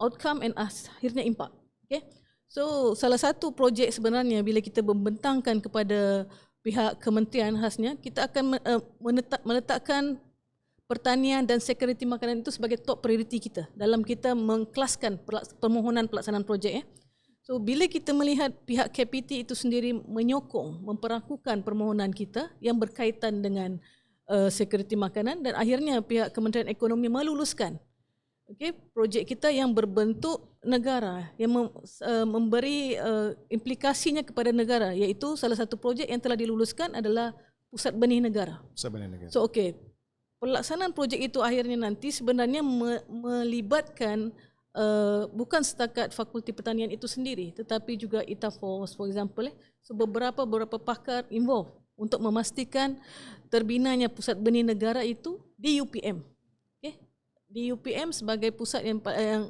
outcome and akhirnya impact. Okay? So salah satu projek sebenarnya bila kita membentangkan kepada pihak kementerian khasnya, kita akan meletakkan pertanian dan security makanan itu sebagai top priority kita dalam kita mengkelaskan permohonan pelaksanaan projek. So bila kita melihat pihak KPT itu sendiri menyokong, memperakukan permohonan kita yang berkaitan dengan security makanan, dan akhirnya pihak Kementerian Ekonomi meluluskan projek kita yang berbentuk negara, yang memberi implikasinya kepada negara, iaitu salah satu projek yang telah diluluskan adalah Pusat Benih Negara. Pusat Benih Negara. So pelaksanaan projek itu akhirnya nanti sebenarnya melibatkan bukan setakat Fakulti Pertanian itu sendiri, tetapi juga ITAFOS, for example. So beberapa pakar involved untuk memastikan terbinanya Pusat Benih Negara itu di UPM. Okay? Di UPM sebagai pusat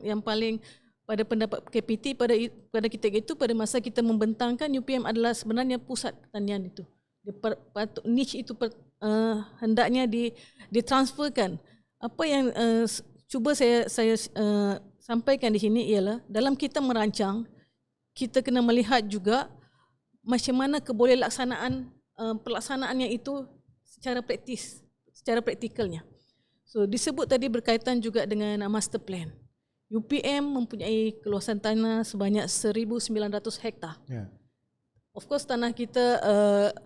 yang paling, pada pendapat KPT pada kita itu, pada masa kita membentangkan UPM adalah sebenarnya pusat pertanian itu. Niche itu hendaknya ditransferkan. Apa yang cuba saya sampaikan di sini ialah dalam kita merancang, kita kena melihat juga macam mana pelaksanaannya itu secara praktis, secara praktikalnya. So disebut tadi berkaitan juga dengan master plan. UPM mempunyai keluasan tanah sebanyak 1,900 hektar. Yeah. Of course tanah kita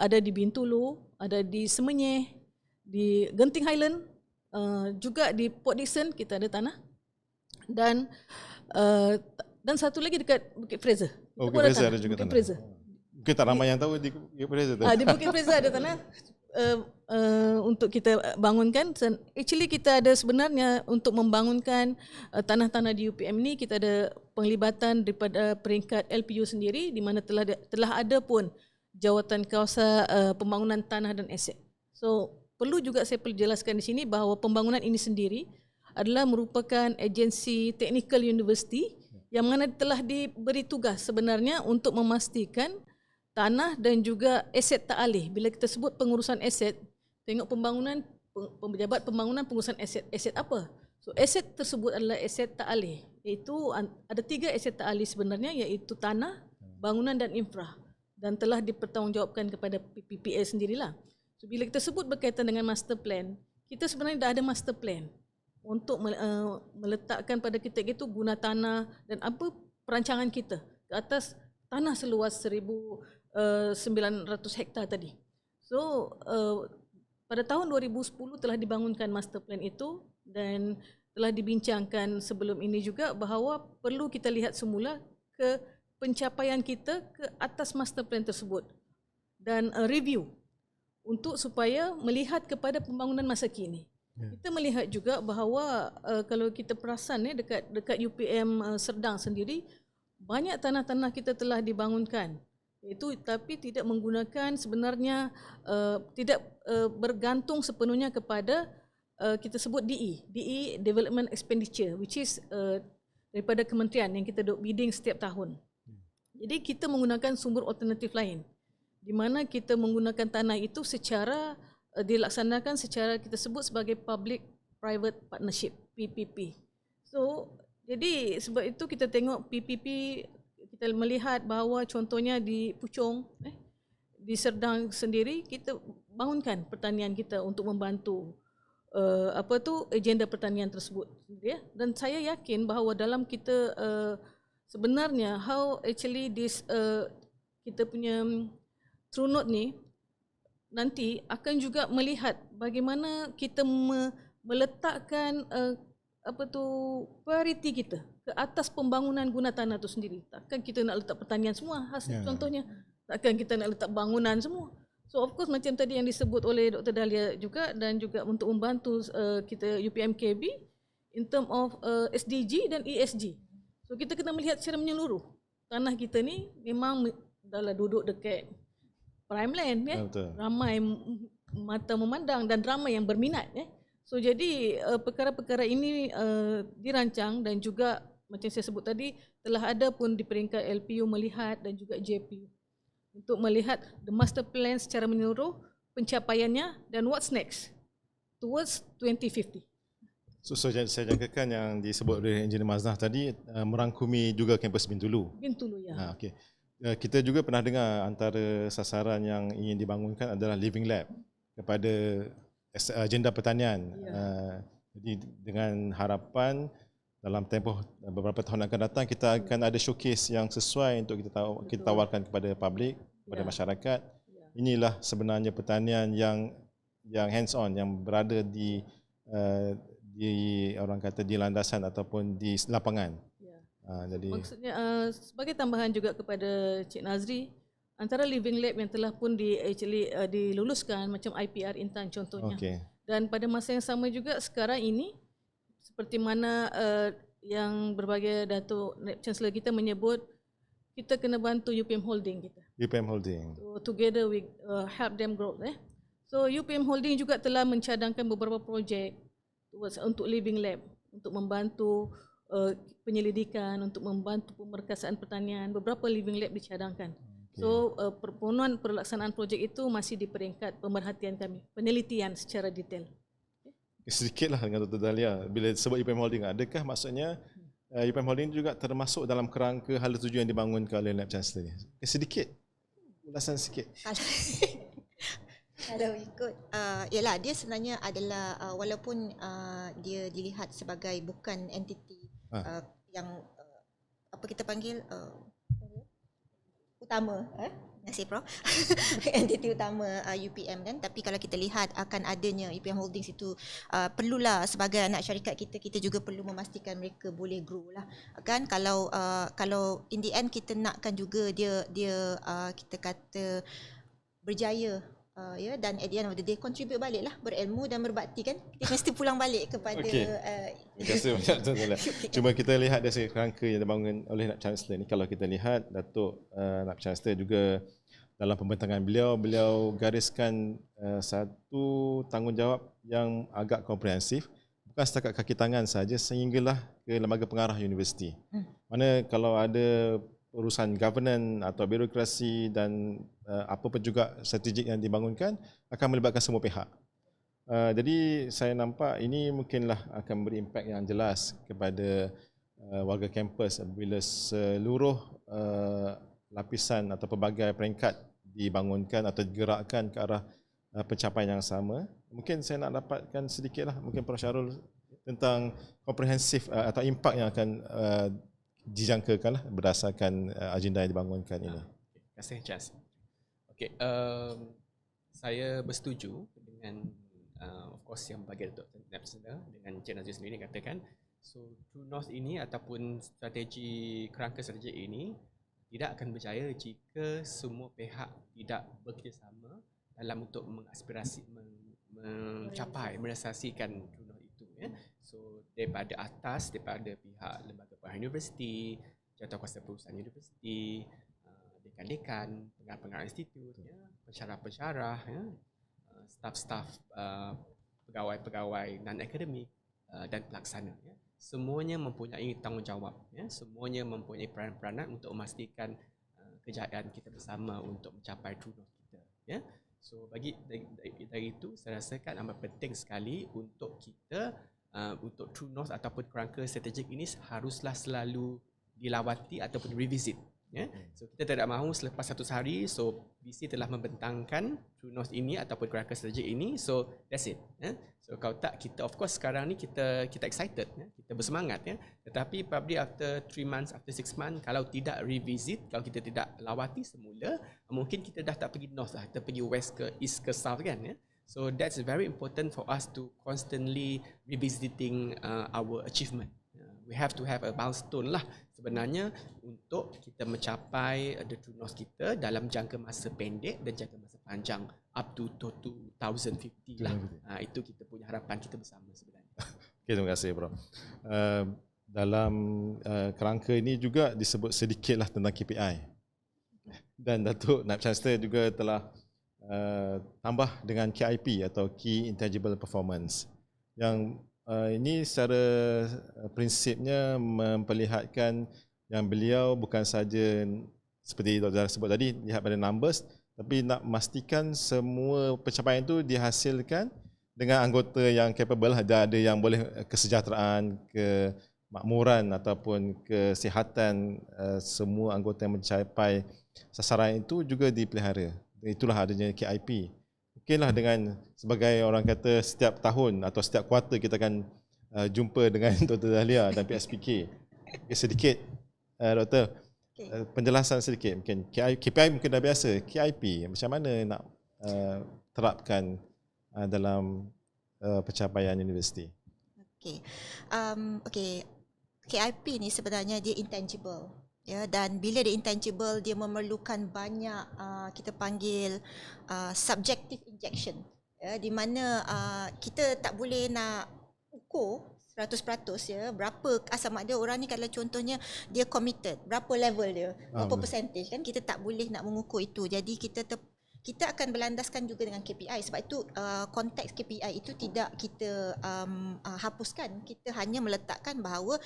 ada di Bintulu, ada di Semenyih, di Genting Highland, juga di Port Dickson kita ada tanah. Dan dan satu lagi dekat Bukit Fraser. Oh, Kita Bukit pun Fraser ada juga Bukit tanah. Fraser. Mungkin tak ramai yang tahu di Bukit Fraser tu. Di Bukit Fraser ada tanah untuk kita bangunkan. Actually kita ada sebenarnya untuk membangunkan tanah-tanah di UPM ni, kita ada penglibatan daripada peringkat LPU sendiri, di mana telah ada pun jawatan kuasa pembangunan tanah dan aset. So perlu juga saya perlu jelaskan di sini bahawa pembangunan ini sendiri adalah merupakan agensi technical university yang mana telah diberi tugas sebenarnya untuk memastikan tanah dan juga aset tak alih. Bila kita sebut pengurusan aset, tengok pembangunan, pejabat pembangunan pengurusan aset. Aset apa? So aset tersebut adalah aset tak alih. Iaitu ada 3 aset tak alih sebenarnya, iaitu tanah, bangunan dan infra. Dan telah dipertanggungjawabkan kepada PPPA sendirilah. So bila kita sebut berkaitan dengan master plan, kita sebenarnya dah ada master plan untuk meletakkan pada kita itu guna tanah dan apa perancangan kita ke atas tanah seluas 1,900 hektar tadi. So pada tahun 2010 telah dibangunkan master plan itu dan telah dibincangkan sebelum ini juga bahawa perlu kita lihat semula ke pencapaian kita ke atas master plan tersebut dan review untuk supaya melihat kepada pembangunan masa kini. Kita melihat juga bahawa kalau kita perasan dekat UPM Serdang sendiri, banyak tanah-tanah kita telah dibangunkan, itu tapi tidak menggunakan sebenarnya tidak bergantung sepenuhnya kepada kita sebut DE Development Expenditure, which is daripada kementerian yang kita duk bidding setiap tahun. Jadi kita menggunakan sumber alternatif lain, di mana kita menggunakan tanah itu secara dilaksanakan secara kita sebut sebagai Public Private Partnership, PPP. So jadi sebab itu kita tengok PPP, kita melihat bahawa contohnya di Puchong, di Serdang sendiri, kita bangunkan pertanian kita untuk membantu agenda pertanian tersebut, ya. Dan saya yakin bahawa dalam kita sebenarnya how actually this kita punya True Note ni nanti akan juga melihat bagaimana kita meletakkan prioriti kita ke atas pembangunan guna tanah itu sendiri. Takkan kita nak letak pertanian semua, contohnya. Takkan kita nak letak bangunan semua. So of course macam tadi yang disebut oleh Dr. Dahlia juga, dan juga untuk membantu kita UPMKB in term of SDG dan ESG. So kita kena melihat secara menyeluruh. Tanah kita ni memang dah duduk dekat prime land, ya. Ramai mata memandang dan ramai yang berminat, ya. So jadi perkara-perkara ini dirancang dan juga macam saya sebut tadi telah ada pun di peringkat LPU melihat dan juga JPU untuk melihat the master plan secara menyeluruh, pencapaiannya dan what's next towards 2050. So saya jangkakan yang disebut oleh Engineer Maznah tadi merangkumi juga kampus Bintulu. Bintulu, ya. Okey. Kita juga pernah dengar antara sasaran yang ingin dibangunkan adalah living lab kepada agenda pertanian. Jadi dengan harapan dalam tempoh beberapa tahun akan datang kita akan ada showcase yang sesuai untuk kita tawarkan kepada publik, kepada masyarakat. Inilah sebenarnya pertanian yang hands on, yang berada di orang kata di landasan ataupun di lapangan. Jadi maksudnya sebagai tambahan juga kepada Cik Nazri, antara living lab yang telah pun diluluskan macam IPR Intan contohnya. Dan pada masa yang sama juga sekarang ini seperti mana yang berbagai Datuk Naib Chancellor kita menyebut kita kena bantu UPM Holding kita. UPM Holding. So, together we help them grow. So UPM Holding juga telah mencadangkan beberapa projek untuk living lab untuk membantu penyelidikan, untuk membantu pemerkasaan pertanian. Beberapa living lab dicadangkan. So permohonan pelaksanaan projek itu masih di peringkat pemerhatian kami, penelitian secara detail. Sedikitlah dengan Dr. Dahlia, bila sebut UPM Holding, adakah maksudnya UPM Holding juga termasuk dalam kerangka hala tuju yang dibangunkan oleh Naib Chancellor ni? Sedikit, ulasan sikit. Kalau ikut, ialah dia sebenarnya adalah walaupun dia dilihat sebagai bukan entiti yang apa kita panggil utama. Terima kasih Prof. Entiti utama UPM kan. Tapi kalau kita lihat akan adanya UPM Holdings itu perlulah sebagai anak syarikat kita juga perlu memastikan mereka boleh grow lah. Kan kalau in the end kita nakkan juga dia kita kata berjaya ya, dan at the end of the day contribute balik lah, berilmu dan berbakti kan. Kita mesti pulang balik kepada Terima kasih banyak Tuan Zala. Cuma kita lihat dari segi kerangka yang dibangun oleh Naib Chancellor ni, kalau kita lihat Datuk Naib Chancellor juga dalam pembentangan beliau gariskan satu tanggungjawab yang agak komprehensif, bukan setakat kaki tangan saja sehinggalah ke lembaga pengarah universiti. Mana kalau ada urusan governance atau birokrasi dan apa pun juga strategik yang dibangunkan akan melibatkan semua pihak. Jadi saya nampak ini mungkinlah akan beri impak yang jelas kepada warga kampus apabila seluruh lapisan atau pelbagai peringkat dibangunkan atau digerakkan ke arah pencapaian yang sama. Mungkin saya nak dapatkan sedikitlah mungkin Prof Syarul tentang komprehensif atau impak yang akan dijangkakan berdasarkan agenda yang dibangunkan ini. Terima kasih Chas. Okey, saya bersetuju dengan of course yang bagi Dr. Napsida dengan Encik Nazir sendiri katakan, so True North ini ataupun kerangka strategi ini tidak akan berjaya jika semua pihak tidak bekerjasama dalam untuk mencapai, merealisasikan True North itu ya. So daripada atas, daripada pihak lembaga pengarah universiti, jawatankuasa perusahaan universiti, dekan-dekan, pengarah-pengarah institut, ya, pensyarah-pensyarah, ya, staf-staf, pegawai-pegawai non-akademik dan pelaksana. Ya. Semuanya mempunyai tanggungjawab, ya. Semuanya mempunyai peranan-peranan untuk memastikan kejayaan kita bersama untuk mencapai True North kita. Ya. So dari itu saya rasakan amat penting sekali untuk kita untuk True North ataupun kerangka strategik ini haruslah selalu dilawati ataupun revisit. Ya. So kita tidak mahu selepas 100 hari, so BC telah membentangkan True North ini ataupun kerangka strategik ini, so that's it. Ya. So kalau tak, kita of course sekarang ni kita excited, ya. Kita bersemangat, ya. Tetapi probably after 3 months, after 6 months, kalau tidak revisit, kalau kita tidak lawati semula, mungkin kita dah tak pergi north lah, kita pergi west ke east ke south kan, ya. So that's very important for us to constantly revisiting our achievement. We have to have a milestone lah sebenarnya untuk kita mencapai the True North kita dalam jangka masa pendek dan jangka masa panjang up to 2050 lah. Itu kita punya harapan kita bersama sebenarnya. Okay, terima kasih Prof. Dalam kerangka ini juga disebut sedikitlah tentang KPI. Dan Datuk Naib Chancellor juga telah tambah dengan KIP atau Key Intangible Performance, yang ini secara prinsipnya memperlihatkan yang beliau bukan saja seperti Dr. sebut tadi lihat pada numbers, tapi nak memastikan semua pencapaian itu dihasilkan dengan anggota yang capable. Ada yang boleh kesejahteraan, kemakmuran ataupun kesihatan semua anggota yang mencapai sasaran itu juga dipelihara. Itulah adanya KIP. Mungkinlah dengan sebagai orang kata setiap tahun atau setiap kuartal kita akan jumpa dengan Dr. Dahlia dan PSPK. Sedikit Doktor, penjelasan sedikit mungkin. KPI mungkin dah biasa, KIP macam mana nak terapkan dalam pencapaian universiti? Okey. KIP ni sebenarnya dia intangible. Ya, dan bila dia intangible, dia memerlukan banyak kita panggil subjective injection, ya, di mana kita tak boleh nak ukur 100% ya berapa asal mak dia orang ni. Kalau contohnya dia committed, berapa level dia, berapa percentage kan, kita tak boleh nak mengukur itu. Jadi kita akan berlandaskan juga dengan KPI. Sebab itu konteks KPI itu tidak kita hapuskan. Kita hanya meletakkan bahawa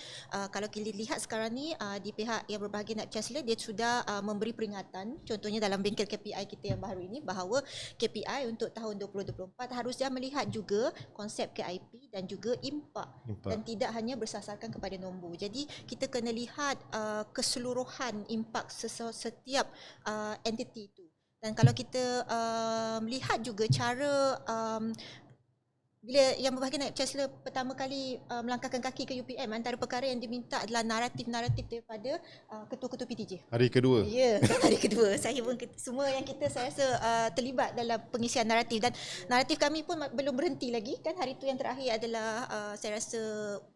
kalau kita lihat sekarang ni di pihak yang berbahagian Naib Chancellor, dia sudah memberi peringatan, contohnya dalam bengkel KPI kita yang baru ini, bahawa KPI untuk tahun 2024 harusnya melihat juga konsep KIP dan juga impak. Dan tidak hanya bersasarkan kepada nombor. Jadi kita kena lihat keseluruhan impak setiap entiti itu. Dan kalau kita lihat juga cara bila yang berbahagia Naib Chancellor pertama kali melangkahkan kaki ke UPM, antara perkara yang diminta adalah naratif-naratif daripada ketua-ketua PTJ. Hari kedua. Ya, hari kedua. Saya pun semua yang kita saya rasa terlibat dalam pengisian naratif, dan naratif kami pun belum berhenti lagi kan. Hari tu yang terakhir adalah saya rasa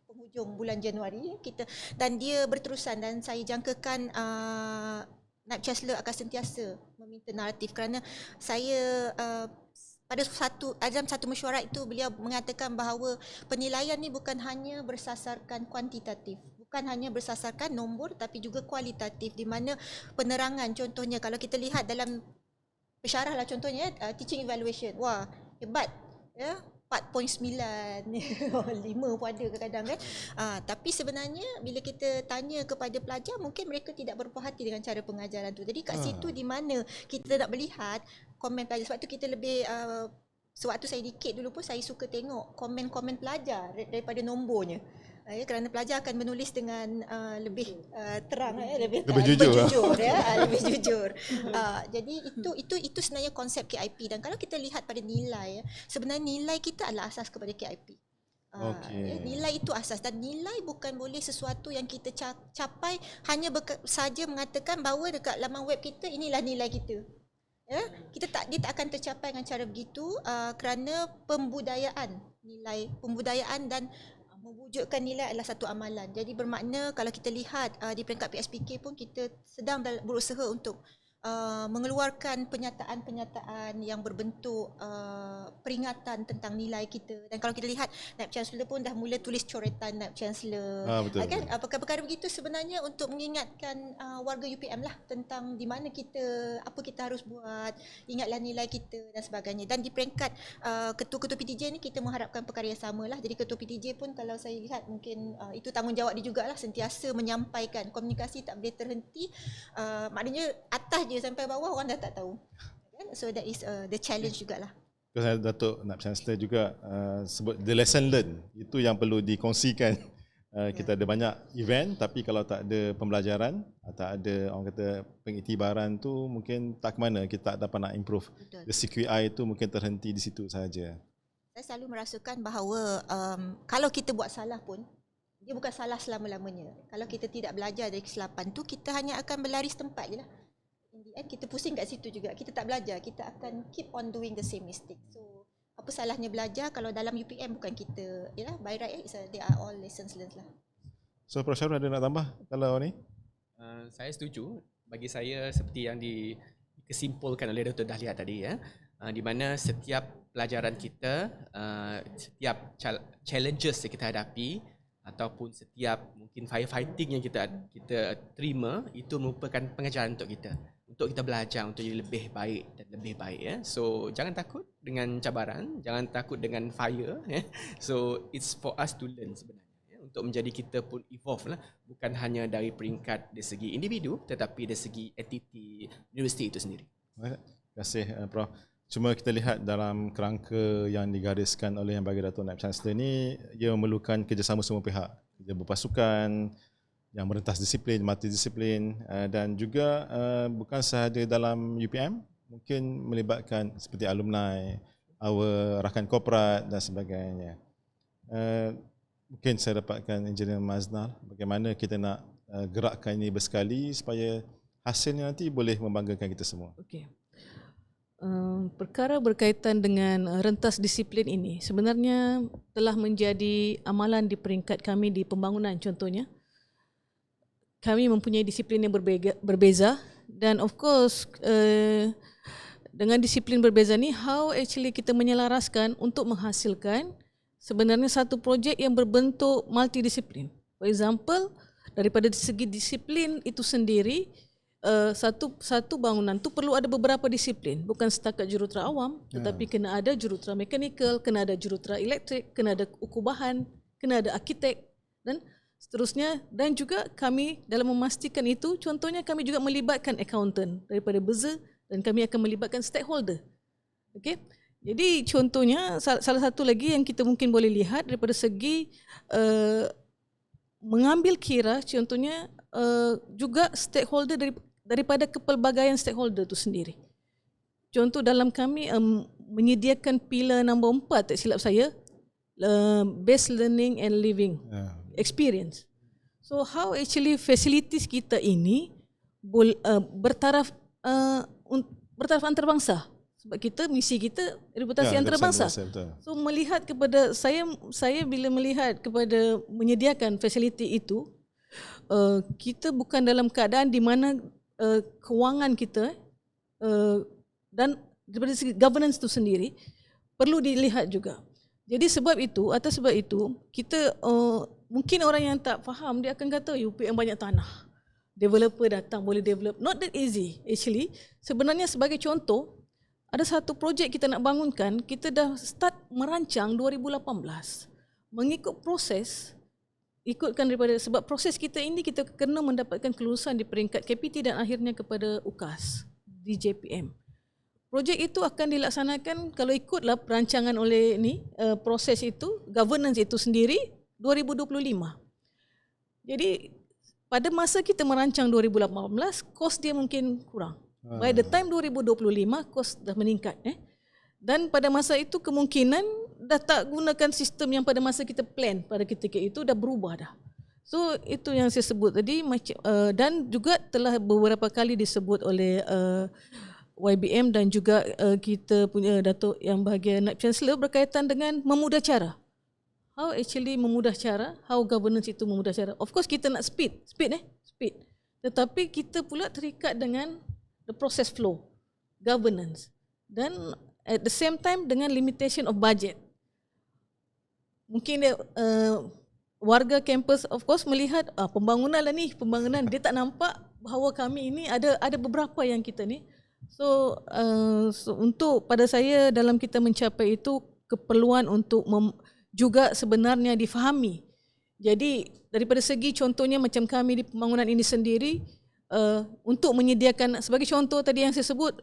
penghujung bulan Januari kita, dan dia berterusan, dan saya jangkakan Naib Chancellor akan sentiasa meminta naratif kerana saya dalam satu mesyuarat itu beliau mengatakan bahawa penilaian ni bukan hanya bersasarkan kuantitatif, bukan hanya bersasarkan nombor, tapi juga kualitatif, di mana penerangan, contohnya kalau kita lihat dalam pensyarah lah contohnya teaching evaluation, wah hebat ya, 4.9 5 pun ada kadang-kadang kan. Tapi sebenarnya bila kita tanya kepada pelajar, mungkin mereka tidak berpuas hati dengan cara pengajaran tu. Jadi kat situ di mana kita nak melihat komen pelajar. Sebab tu kita lebih sewaktu saya dikit dulu pun saya suka tengok komen-komen pelajar daripada nombornya. Kerana pelajar akan menulis dengan lebih terang, lebih jujur lebih jujur. Jadi itu sebenarnya konsep KIP, dan kalau kita lihat pada nilai, sebenarnya nilai kita adalah asas kepada KIP. Nilai itu asas, dan nilai bukan boleh sesuatu yang kita capai hanya saja mengatakan bahawa dekat laman web kita inilah nilai kita. Dia tak akan tercapai dengan cara begitu kerana pembudayaan dan mewujudkan nilai adalah satu amalan. Jadi bermakna kalau kita lihat di peringkat PSPK pun kita sedang berusaha untuk mengeluarkan penyataan-penyataan yang berbentuk peringatan tentang nilai kita. Dan kalau kita lihat, Naib Chancellor pun dah mula tulis coretan Naib Chancellor. Betul. Kan perkara-perkara begitu sebenarnya untuk mengingatkan warga UPM lah tentang di mana kita, apa kita harus buat, ingatlah nilai kita dan sebagainya. Dan di peringkat ketua-ketua PTJ ni kita mengharapkan perkara yang sama lah. Jadi ketua PTJ pun kalau saya lihat mungkin itu tanggungjawab dia jugalah, sentiasa menyampaikan, komunikasi tak boleh terhenti. Maknanya atas sampai bawah orang dah tak tahu. So that is the challenge jugalah. Datuk Naib Chancellor juga sebut the lesson learned, itu yang perlu dikongsikan. Kita ada banyak event, tapi kalau tak ada pembelajaran, tak ada orang kata pengiktibaran tu, mungkin tak ke mana, kita tak dapat nak improve. Betul. The CQI tu mungkin terhenti di situ saja. Saya selalu merasakan bahawa kalau kita buat salah pun, dia bukan salah selama-lamanya. Kalau kita tidak belajar dari kesilapan tu, kita hanya akan berlari setempat je lah. In the end, kita pusing kat situ juga. Kita tak belajar, kita akan keep on doing the same mistake. So, apa salahnya belajar kalau dalam UPM bukan kita, by right, they are all lessons learned lah. So, Prof. Syarul ada nak tambah kalau ni? Saya setuju. Bagi saya seperti yang dikesimpulkan oleh Dr. Dahlia tadi, di mana setiap pelajaran kita, setiap challenges yang kita hadapi, ataupun setiap mungkin firefighting yang kita terima, itu merupakan pengajaran untuk kita belajar untuk jadi lebih baik dan lebih baik. So jangan takut dengan cabaran, jangan takut dengan fire. So it's for us to learn sebenarnya, untuk menjadi kita pun evolve lah, bukan hanya dari peringkat dari segi individu, tetapi dari segi entiti universiti itu sendiri. Terima kasih Prof. Cuma kita lihat dalam kerangka yang digariskan oleh Yang Berbahagia Datuk Naib Chancellor ni, ia memerlukan kerjasama semua pihak, kerja berpasukan, yang merentas disiplin, multidisiplin, dan juga bukan sahaja dalam UPM, mungkin melibatkan seperti alumni, rakan korporat dan sebagainya. Mungkin saya dapatkan Engineer Maznal, bagaimana kita nak gerakkan ini bersekali supaya hasilnya nanti boleh membanggakan kita semua. Okey. Perkara berkaitan dengan rentas disiplin ini sebenarnya telah menjadi amalan di peringkat kami di pembangunan. Contohnya, kami mempunyai disiplin yang berbeza, dan of course dengan disiplin berbeza ni, how actually kita menyelaraskan untuk menghasilkan sebenarnya satu projek yang berbentuk multidisiplin. For example, daripada segi disiplin itu sendiri, satu bangunan tu perlu ada beberapa disiplin, bukan setakat jurutera awam, tetapi kena ada jurutera mekanikal, kena ada jurutera elektrik, kena ada ukur bahan, kena ada arkitek dan seterusnya. Dan juga kami dalam memastikan itu, contohnya kami juga melibatkan accountant daripada BERZA, dan kami akan melibatkan stakeholder. Okey. Jadi contohnya salah satu lagi yang kita mungkin boleh lihat daripada segi mengambil kira, contohnya juga stakeholder daripada kepelbagaian stakeholder itu sendiri. Contoh dalam kami menyediakan pilar nombor 4, tak silap saya, best learning and living experience. So how actually facilities kita ini bertaraf antarabangsa, sebab kita misi kita reputasi antarabangsa. So melihat kepada saya bila melihat kepada menyediakan fasiliti itu, kita bukan dalam keadaan di mana kewangan kita dan daripada segi governance itu sendiri perlu dilihat juga. Jadi sebab itu kita mungkin orang yang tak faham dia akan kata UPM banyak tanah, developer datang boleh develop. Not that easy actually. Sebenarnya sebagai contoh, ada satu projek kita nak bangunkan, kita dah start merancang 2018 mengikut proses, ikutkan daripada, sebab proses kita ini kita kena mendapatkan kelulusan di peringkat KPT dan akhirnya kepada UKAS di JPM. Projek itu akan dilaksanakan kalau ikutlah perancangan oleh proses itu, governance itu sendiri 2025. Jadi pada masa kita merancang 2018, kos dia mungkin kurang. By the time 2025, kos dah meningkat. Dan pada masa itu kemungkinan dah tak gunakan sistem yang pada masa kita plan pada ketika itu, dah berubah dah. So itu yang saya sebut tadi, dan juga telah beberapa kali disebut oleh YBM dan juga kita punya Datuk yang bahagian Naib Chancellor berkaitan dengan memudah cara. How actually memudah cara, how governance itu memudah cara. Of course kita nak speed. Tetapi kita pula terikat dengan the process flow, governance, dan at the same time dengan limitation of budget. Mungkin warga kampus of course melihat pembangunan dia tak nampak bahawa kami ini ada beberapa yang kita ni. So untuk pada saya dalam kita mencapai itu, keperluan untuk juga sebenarnya difahami. Jadi daripada segi contohnya macam kami di pembangunan ini sendiri, untuk menyediakan sebagai contoh tadi yang saya sebut,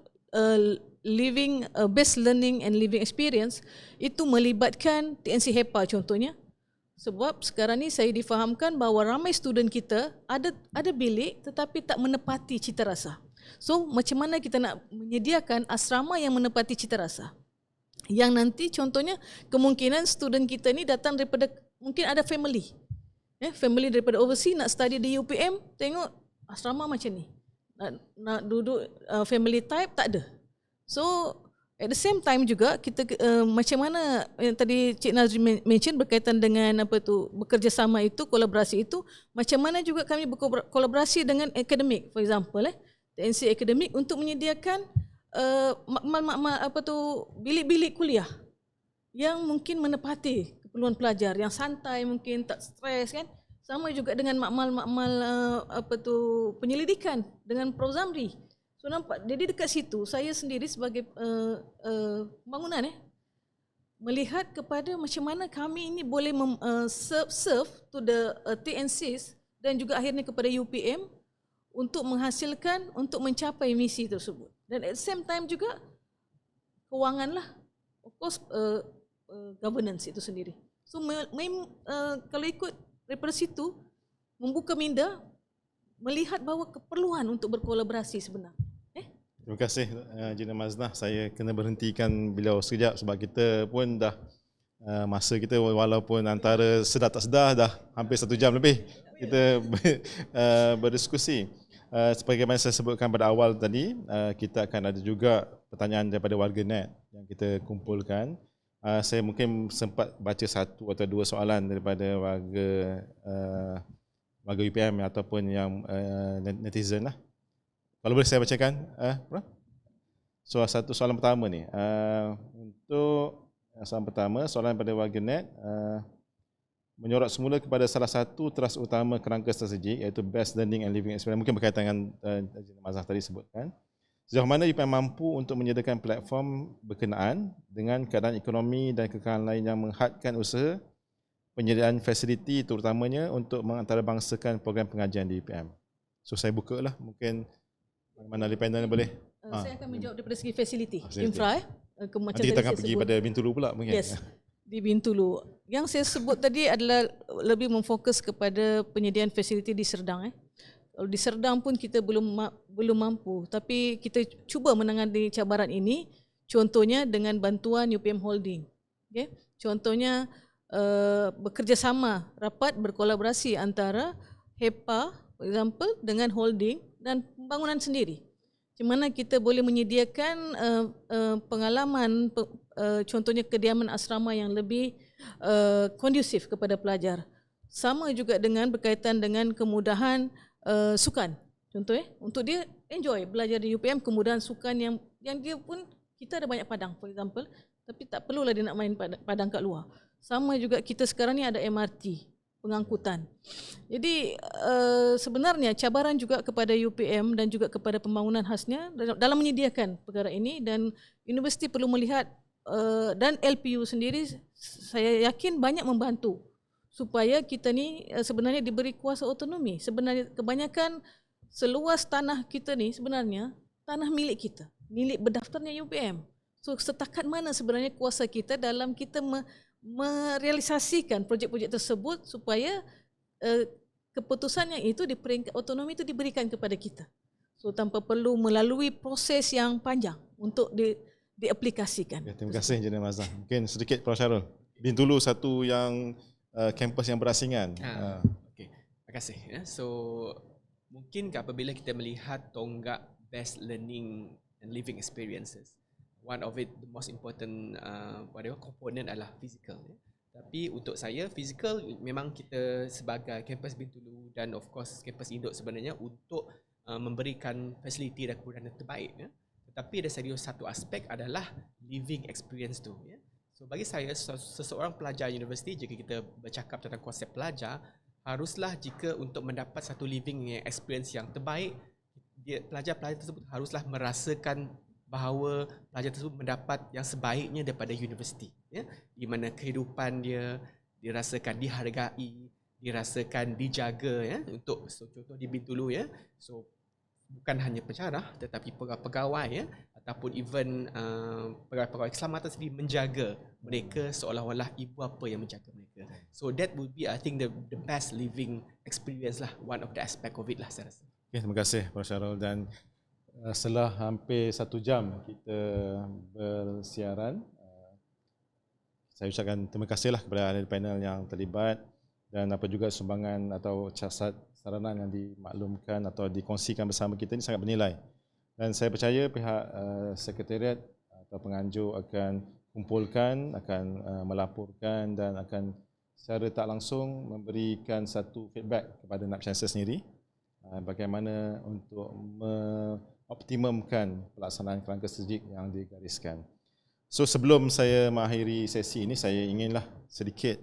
living best learning and living experience, itu melibatkan TNC HEPA contohnya. Sebab sekarang ni saya difahamkan bahawa ramai student kita ada bilik tetapi tak menepati cita rasa. So macam mana kita nak menyediakan asrama yang menepati cita rasa, yang nanti contohnya kemungkinan student kita ni datang daripada, mungkin ada family daripada overseas nak study di UPM, tengok asrama macam ni, nak duduk family type tak ada. So at the same time juga kita macam mana yang tadi Cik Nazri mention berkaitan dengan bekerjasama itu, kolaborasi itu, macam mana juga kami berkolaborasi dengan akademik, for example TNC akademik untuk menyediakan bilik-bilik kuliah yang mungkin menepati keperluan pelajar, yang santai, mungkin tak stres kan. Sama juga dengan makmal penyelidikan dengan Prof Zamri. So nampak, jadi dekat situ saya sendiri sebagai pembangunan melihat kepada macam mana kami ini boleh serve to the TNCs dan juga akhirnya kepada UPM untuk menghasilkan, untuk mencapai misi tersebut. Dan at the same time juga kewangan lah, of course governance itu sendiri. So kalau ikut daripada situ, membuka minda, melihat bahawa keperluan untuk berkolaborasi sebenarnya. Terima kasih Encik Maznah. Saya kena berhentikan beliau sekejap sebab kita pun dah masa kita walaupun antara sedar tak sedar dah hampir 1 jam lebih kita berdiskusi. Sebagaimana saya sebutkan pada awal tadi, kita akan ada juga pertanyaan daripada warga net yang kita kumpulkan. Saya mungkin sempat baca 1 atau 2 soalan daripada warga UPM ataupun yang netizen lah. Kalau boleh saya bacakan. So satu soalan pertama ni. Untuk soalan pertama, soalan daripada warga net. Menyorot semula kepada salah satu teras utama kerangka strategik iaitu Best Learning and Living Experience. Mungkin berkaitan dengan Mazhar tadi sebutkan. Sejauh mana UPM mampu untuk menyediakan platform berkenaan dengan keadaan ekonomi dan kekayaan lain yang menghadkan usaha penyediaan fasiliti terutamanya untuk mengantarabangsakan program pengajian di UPM. So saya buka lah, mungkin mana ahli panel boleh. Saya akan menjawab daripada segi fasiliti, infra. Nanti kita akan pergi pada Bintulu pula mungkin. Yes. Di Bintulu. Yang saya sebut tadi adalah lebih memfokus kepada penyediaan fasiliti di Serdang. Kalau di Serdang pun kita belum mampu, tapi kita cuba menangani cabaran ini, contohnya dengan bantuan UPM Holding. Okay? Contohnya bekerjasama rapat berkolaborasi antara HEPA, for example, dengan holding dan pembangunan sendiri. Di mana kita boleh menyediakan pengalaman, contohnya kediaman asrama yang lebih kondusif kepada pelajar. Sama juga dengan berkaitan dengan kemudahan sukan. Contohnya untuk dia enjoy belajar di UPM, kemudahan sukan yang dia pun, kita ada banyak padang for example, tapi tak perlulah dia nak main padang kat luar. Sama juga kita sekarang ni ada MRT, pengangkutan. Jadi sebenarnya cabaran juga kepada UPM dan juga kepada pembangunan khasnya dalam menyediakan perkara ini, dan universiti perlu melihat dan LPU sendiri saya yakin banyak membantu supaya kita ni sebenarnya diberi kuasa otonomi. Sebenarnya kebanyakan seluas tanah kita ni sebenarnya tanah milik kita, milik berdaftarnya UPM. So setakat mana sebenarnya kuasa kita dalam kita merealisasikan projek-projek tersebut supaya keputusan yang itu di peringkat otonomi itu diberikan kepada kita. So tanpa perlu melalui proses yang panjang untuk diaplikasikan. Ya, terima kasih Engineer Mazda. Mungkin sedikit Prof. Syarul. Bintulu satu yang kampus yang berasingan. Okey, terima kasih. So mungkin apabila kita melihat tonggak best learning and living experiences, one of it, the most important component adalah physical. Tapi untuk saya, physical memang kita sebagai kampus Bintulu dan of course kampus induk sebenarnya untuk memberikan fasiliti dan kemudahan terbaik. Tetapi ada satu aspek adalah living experience tu. So bagi saya, seseorang pelajar universiti, jika kita bercakap tentang konsep pelajar, haruslah jika untuk mendapat satu living experience yang terbaik, pelajar-pelajar tersebut haruslah merasakan bahawa pelajar tersebut mendapat yang sebaiknya daripada universiti, di mana kehidupan dia dirasakan dihargai, dirasakan dijaga, untuk contoh di Bintulu, so bukan hanya pensyarah tetapi pegawai ataupun even pegawai keselamatan sendiri menjaga mereka seolah-olah ibu apa yang menjaga mereka. So that would be, I think, the best living experience lah, one of the aspect of it lah saya rasa. Okay, terima kasih Prof. Syarul, dan setelah hampir 1 jam kita bersiaran, saya ucapkan terima kasihlah kepada ahli panel yang terlibat dan apa juga sumbangan atau saranan yang dimaklumkan atau dikongsikan bersama kita ini sangat bernilai. Dan saya percaya pihak sekretariat atau penganjur akan kumpulkan, akan melaporkan dan akan secara tak langsung memberikan satu feedback kepada NAB Chancellor sendiri bagaimana untuk mengoptimumkan pelaksanaan kerangka strategik yang digariskan. So sebelum saya mengakhiri sesi ini, saya inginlah sedikit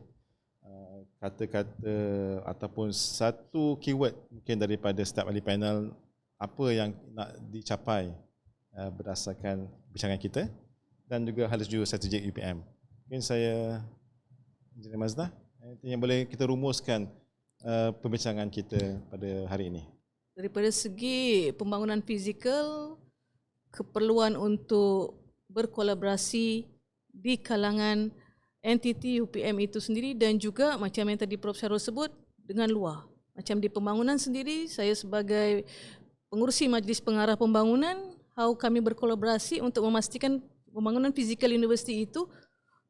kata-kata ataupun satu keyword mungkin daripada setiap ahli panel apa yang nak dicapai berdasarkan bincangan kita dan juga halus strategik UPM. Mungkin saya, Engineer Mazda, yang boleh kita rumuskan perbincangan kita pada hari ini. Daripada segi pembangunan fizikal, keperluan untuk berkolaborasi di kalangan entiti UPM itu sendiri dan juga macam yang tadi Prof. Syarul sebut dengan luar. Macam di pembangunan sendiri, saya sebagai pengurusi Majlis Pengarah Pembangunan, how kami berkolaborasi untuk memastikan pembangunan fizikal universiti itu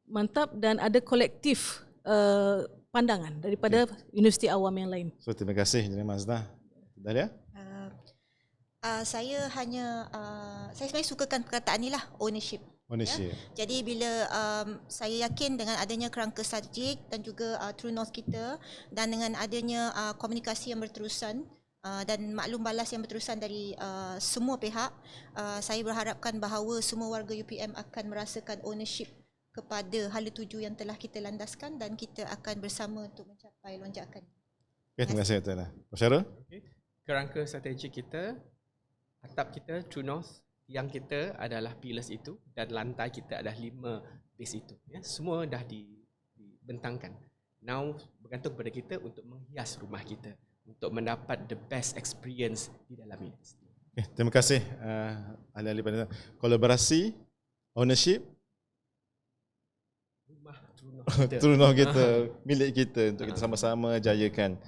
mantap dan ada kolektif pandangan daripada universiti awam yang lain. So terima kasih Engineer Mazda. Dahlia? Saya sebenarnya sukakan perkataan ni lah, ownership. Ownership. Jadi bila saya yakin dengan adanya kerangka strategik dan juga True North kita dan dengan adanya komunikasi yang berterusan dan maklum balas yang berterusan dari semua pihak, saya berharapkan bahawa semua warga UPM akan merasakan ownership kepada hala tuju yang telah kita landaskan dan kita akan bersama untuk mencapai lonjakan. Okay, terima kasih Tuan. Prof. Syarul? Okay. Kerangka strategik kita, atap kita True North, yang kita adalah pillars itu dan lantai kita adalah 5 base itu. Semua dah dibentangkan. Now bergantung kepada kita untuk menghias rumah kita untuk mendapat the best experience di dalam universiti. Okay, terima kasih ahli-ahli panel. Kolaborasi, ownership, Rumah True North kita. True North kita, milik kita untuk kita sama-sama jayakan.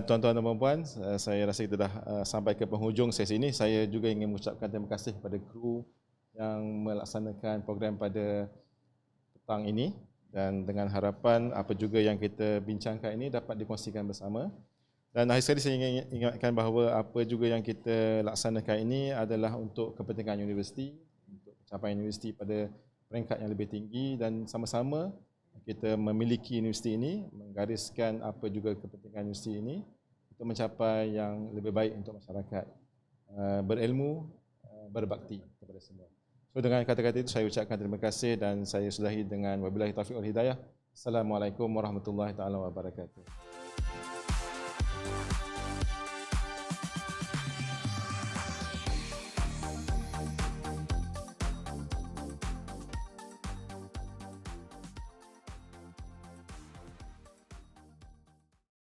Tuan-tuan dan puan-puan, saya rasa kita dah sampai ke penghujung sesi ini. Saya juga ingin mengucapkan terima kasih kepada kru yang melaksanakan program pada petang ini. dan dengan harapan apa juga yang kita bincangkan ini dapat dikongsikan bersama. Dan akhir sekali saya ingin ingatkan bahawa apa juga yang kita laksanakan ini adalah untuk kepentingan universiti, untuk pencapaian universiti pada peringkat yang lebih tinggi, dan sama-sama kita memiliki universiti ini, menggariskan apa juga kepentingan universiti ini untuk mencapai yang lebih baik untuk masyarakat, berilmu, berbakti kepada semua. So dengan kata-kata itu saya ucapkan terima kasih dan saya sudahi dengan wabillahi taufiq wal hidayah. Assalamualaikum warahmatullahi taala wabarakatuh.